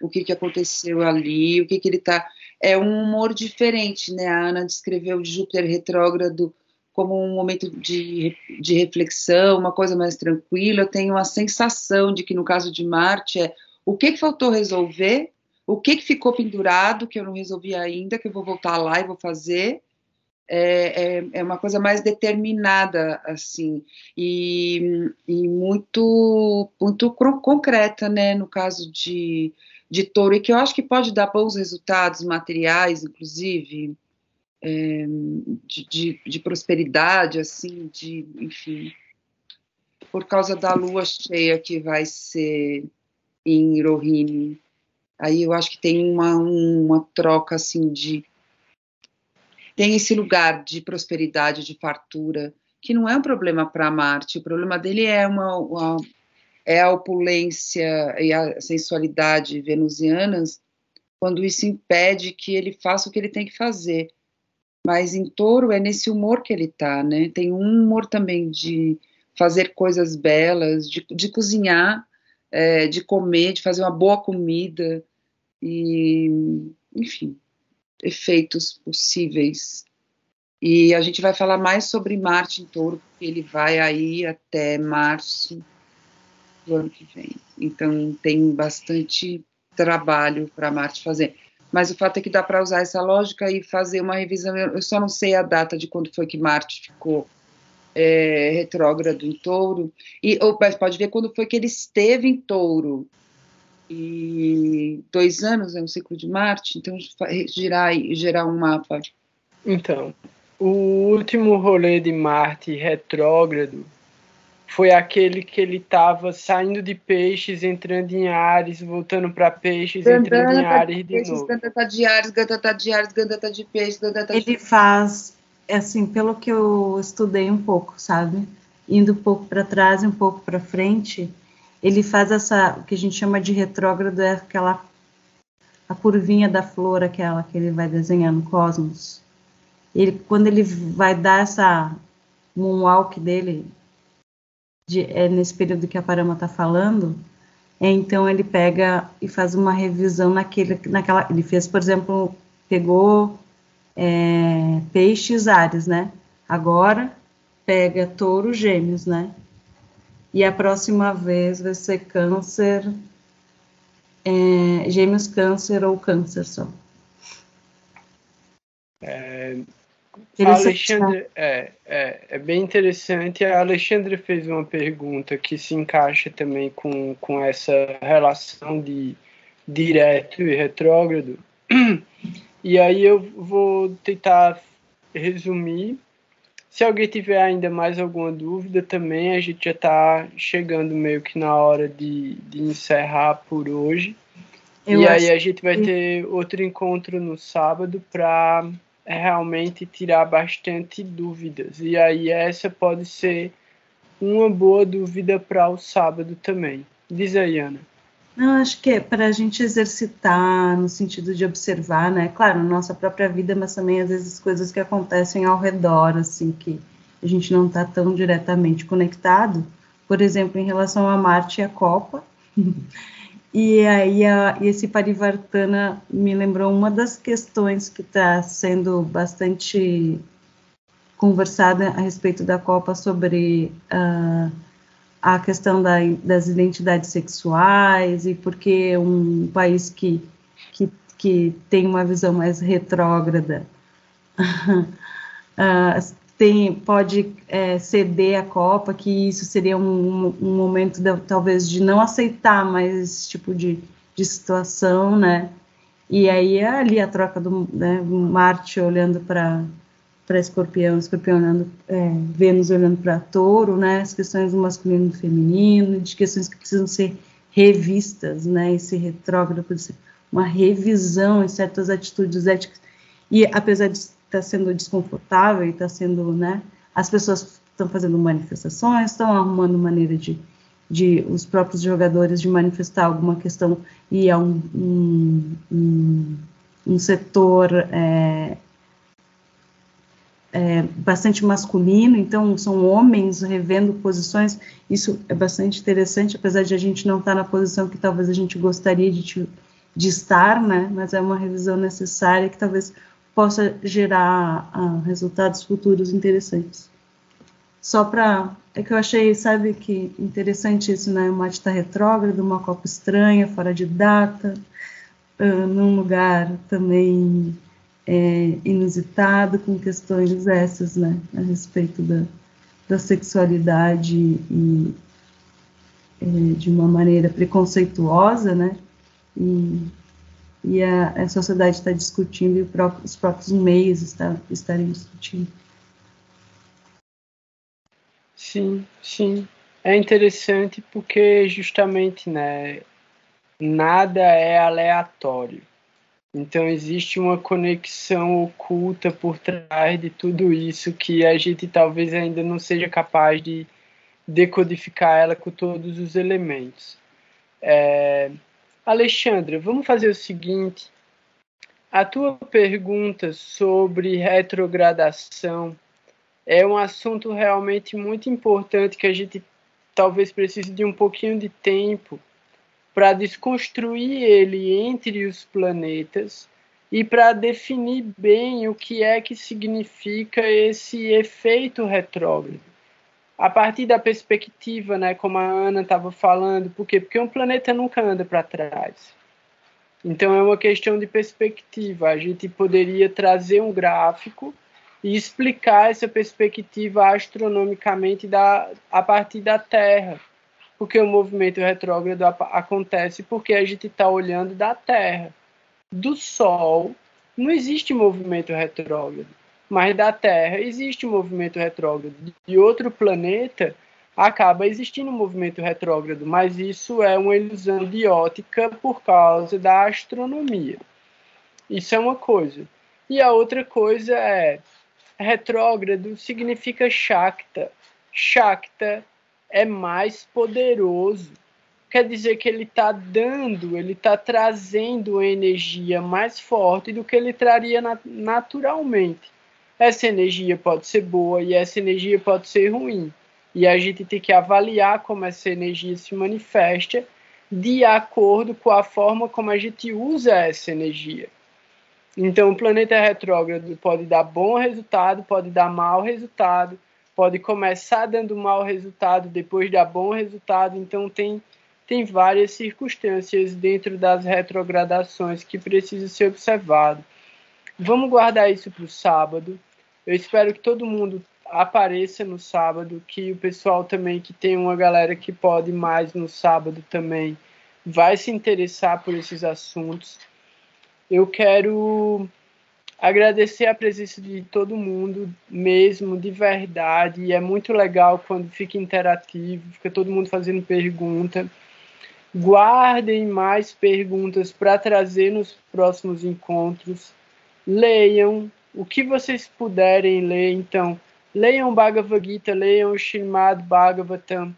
o que aconteceu ali, o que ele está... É um humor diferente, né? A Ana descreveu de Júpiter retrógrado como um momento de reflexão, uma coisa mais tranquila. Eu tenho a sensação de que, no caso de Marte, o que faltou resolver, o que ficou pendurado, que eu não resolvi ainda, que eu vou voltar lá e vou fazer. É uma coisa mais determinada, assim, e muito, muito concreta, né, no caso de Touro, e que eu acho que pode dar bons resultados materiais, inclusive, de prosperidade, assim, enfim, por causa da lua cheia que vai ser em Rohini. Aí eu acho que tem uma troca, assim, tem esse lugar de prosperidade, de fartura, que não é um problema para Marte. O problema dele é a opulência e a sensualidade venusianas, quando isso impede que ele faça o que ele tem que fazer. Mas em Touro é nesse humor que ele está, né? Tem um humor também de fazer coisas belas, de cozinhar, de comer, de fazer uma boa comida, e, enfim, efeitos possíveis. E a gente vai falar mais sobre Marte em Touro, porque ele vai aí até março do ano que vem. Então tem bastante trabalho para Marte fazer. Mas o fato é que dá para usar essa lógica e fazer uma revisão. Eu só não sei a data de quando foi que Marte ficou retrógrado em Touro. Mas pode ver quando foi que ele esteve em Touro. E 2 anos é um ciclo de Marte, então gerar um mapa. Então, o último rolê de Marte retrógrado foi aquele que ele estava saindo de Peixes, entrando em Áries, voltando para Peixes, entrando em Áries de novo. Gandata de Áries, Gandata de Áries, Gandata de Peixes, Gandata de... Ele faz, assim, pelo que eu estudei um pouco, sabe? Indo um pouco para trás e um pouco para frente, ele faz o que a gente chama de retrógrado, é a curvinha da flor, aquela que ele vai desenhar no cosmos. Quando ele vai dar essa moonwalk dele, nesse período que a Parama está falando, então ele pega e faz uma revisão naquela... Ele fez, por exemplo, pegou Peixes, Áries, né? Agora pega Touro, Gêmeos, né? E a próxima vez vai ser Câncer, Gêmeos, Câncer ou Câncer só. A Alexandre, é bem interessante. A Alexandre fez uma pergunta que se encaixa também com essa relação de direto e retrógrado. E aí eu vou tentar resumir. Se alguém tiver ainda mais alguma dúvida também, a gente já está chegando meio que na hora de encerrar por hoje. E aí a gente vai ter outro encontro no sábado para realmente tirar bastante dúvidas. E aí essa pode ser uma boa dúvida para o sábado também. Diz aí, Ana. Não, acho que é para a gente exercitar no sentido de observar, né? Claro, nossa própria vida, mas também às vezes coisas que acontecem ao redor, assim, que a gente não está tão diretamente conectado. Por exemplo, em relação a Marte e a Copa. E aí esse Parivartana me lembrou uma das questões que está sendo bastante conversada a respeito da Copa sobre a questão das identidades sexuais e porque um país que tem uma visão mais retrógrada pode ceder a Copa, que isso seria um momento talvez de não aceitar mais esse tipo de situação, né? E aí ali a troca do Marte olhando para Escorpião, olhando, Vênus olhando para Touro, né? As questões do masculino e do feminino, de questões que precisam ser revistas, né? Esse retrógrado pode ser uma revisão em certas atitudes éticas. E apesar de estar sendo desconfortável e está sendo, né? As pessoas estão fazendo manifestações, estão arrumando maneira de os próprios jogadores de manifestar alguma questão e há um setor bastante masculino, então são homens revendo posições, isso é bastante interessante, apesar de a gente não estar na posição que talvez a gente gostaria de estar, né, mas é uma revisão necessária que talvez possa gerar resultados futuros interessantes. Só para... É que eu achei, sabe, que interessante isso, né, Marte está retrógrado, uma Copa estranha, fora de data, num lugar também inusitado, com questões essas, né, a respeito da sexualidade e de uma maneira preconceituosa, né, e a sociedade está discutindo e os próprios meios estarem discutindo. Sim, sim. É interessante porque justamente, né, nada é aleatório. Então existe uma conexão oculta por trás de tudo isso que a gente talvez ainda não seja capaz de decodificar ela com todos os elementos. Alexandra, vamos fazer o seguinte. A tua pergunta sobre retrogradação é um assunto realmente muito importante que a gente talvez precise de um pouquinho de tempo para desconstruir ele entre os planetas e para definir bem o que é que significa esse efeito retrógrado. A partir da perspectiva, né, como a Ana estava falando, por quê? Porque um planeta nunca anda para trás. Então é uma questão de perspectiva. A gente poderia trazer um gráfico e explicar essa perspectiva astronomicamente a partir da Terra. Porque o movimento retrógrado acontece porque a gente está olhando da Terra. Do Sol não existe movimento retrógrado, mas da Terra existe movimento retrógrado. De outro planeta acaba existindo movimento retrógrado, mas isso é uma ilusão de ótica por causa da astronomia. Isso é uma coisa. E a outra coisa é retrógrado significa Shakta. Shakta é mais poderoso. Quer dizer que ele está trazendo uma energia mais forte do que ele traria naturalmente. Essa energia pode ser boa e essa energia pode ser ruim. E a gente tem que avaliar como essa energia se manifesta de acordo com a forma como a gente usa essa energia. Então, o planeta retrógrado pode dar bom resultado, pode dar mau resultado, pode começar dando mau resultado, depois dar bom resultado. Então, tem várias circunstâncias dentro das retrogradações que precisam ser observado. Vamos guardar isso para o sábado. Eu espero que todo mundo apareça no sábado, que o pessoal também, que tem uma galera que pode mais no sábado também, vai se interessar por esses assuntos. Eu quero agradecer a presença de todo mundo, mesmo, de verdade, e é muito legal quando fica interativo, fica todo mundo fazendo pergunta. Guardem mais perguntas para trazer nos próximos encontros. Leiam o que vocês puderem ler. Então, leiam Bhagavad Gita, leiam o Srimad Bhagavatam,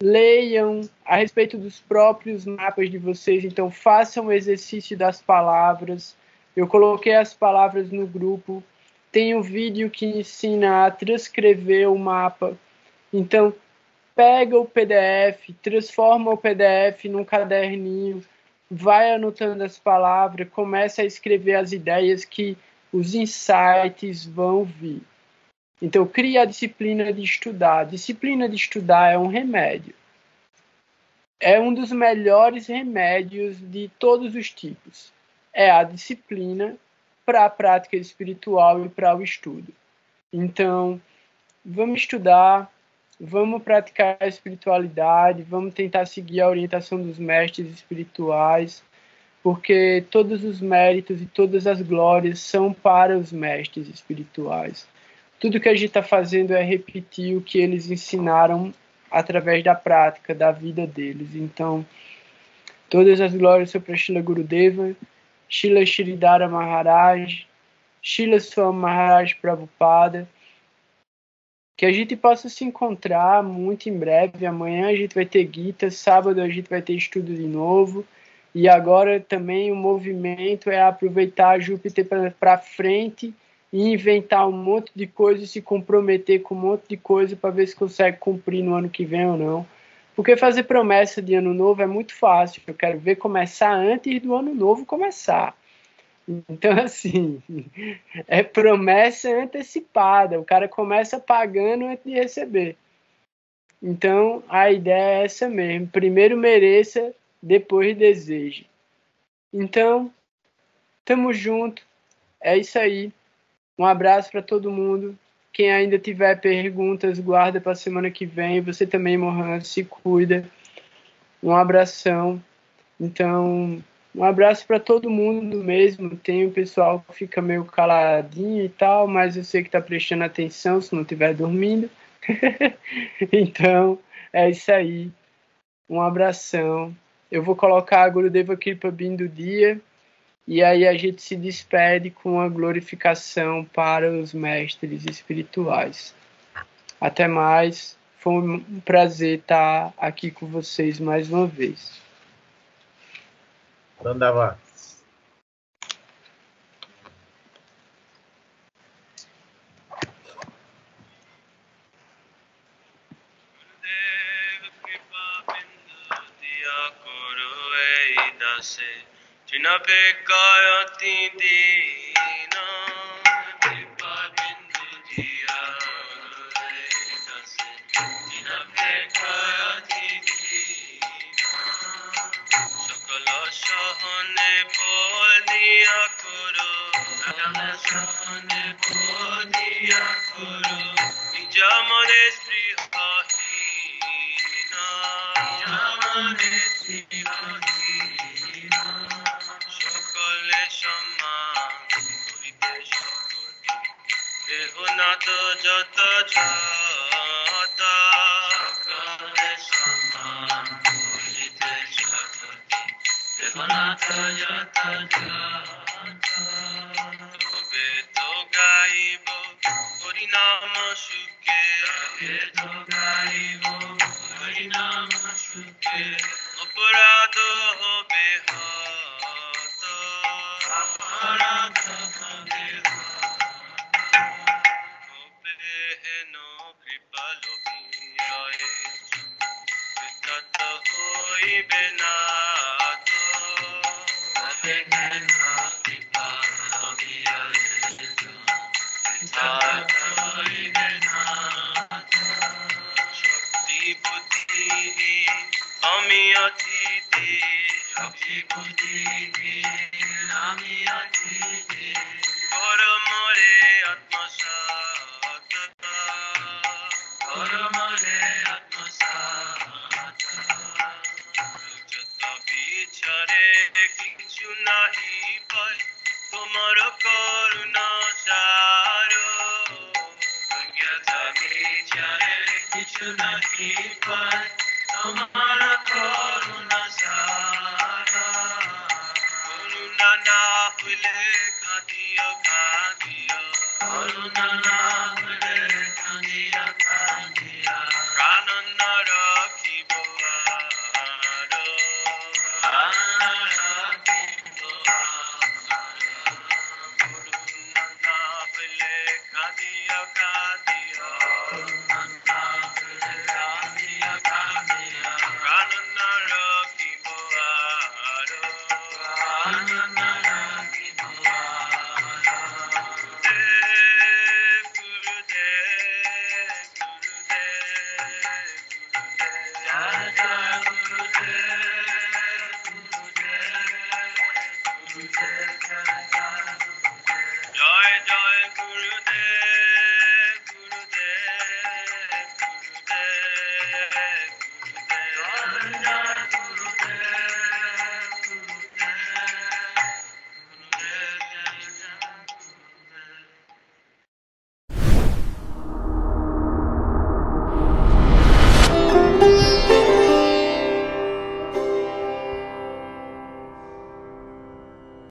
leiam a respeito dos próprios mapas de vocês. Então, façam o exercício das palavras. Eu coloquei as palavras no grupo. Tem um vídeo que ensina a transcrever o mapa. Então, pega o PDF, transforma o PDF num caderninho, vai anotando as palavras, começa a escrever as ideias que os insights vão vir. Então, cria a disciplina de estudar. A disciplina de estudar é um remédio. É um dos melhores remédios de todos os tipos. É a disciplina para a prática espiritual e para o estudo. Então, vamos estudar, vamos praticar a espiritualidade, vamos tentar seguir a orientação dos mestres espirituais, porque todos os méritos e todas as glórias são para os mestres espirituais. Tudo que a gente está fazendo é repetir o que eles ensinaram através da prática, da vida deles. Então, todas as glórias são para Srila Gurudeva, Srila Sridhara Maharaj, Srila Swami Maharaj Prabhupada. Que a gente possa se encontrar muito em breve. Amanhã a gente vai ter Gita, sábado a gente vai ter estudo de novo. E agora também o movimento é aproveitar Júpiter para frente e inventar um monte de coisa e se comprometer com um monte de coisa para ver se consegue cumprir no ano que vem ou não. Porque fazer promessa de ano novo é muito fácil. Eu quero ver começar antes do ano novo começar. Então, assim, é promessa antecipada. O cara começa pagando antes de receber. Então, a ideia é essa mesmo. Primeiro mereça, depois deseje. Então, tamo junto. É isso aí. Um abraço para todo mundo. Quem ainda tiver perguntas, guarda para a semana que vem. Você também, Mohan, se cuida. Um abração. Então, um abraço para todo mundo mesmo. Tem o pessoal que fica meio caladinho e tal, mas eu sei que está prestando atenção se não estiver dormindo. Então, é isso aí. Um abração. Eu vou colocar a Gurudeva Kripa Bin do dia. E aí a gente se despede com a glorificação para os mestres espirituais. Até mais. Foi um prazer estar aqui com vocês mais uma vez. Dandava. Bena আমি অতীতে সখী বুঝিতে আমি অতীতে কর মরে আত্মসাৎ কর মরে আত্মসাৎ যত বিছারে কিছু নাহি পাই তোমার করুণা সার বিছারে কিছু নাহি পাই তোমার করুণা সার করুণা না হইলে কাঁদিও কাঁদিও করুণা না হইলে কাঁদিয়া কাঁদিয়া প্রাণ না রাখিব আর প্রাণ রাখিব করুণা না হইলে কাঁদিয়া কাঁদিয়া করুণা না হইলে কাঁদিয়া কাঁদিয়া প্রাণ না রাখিব আর প্রাণ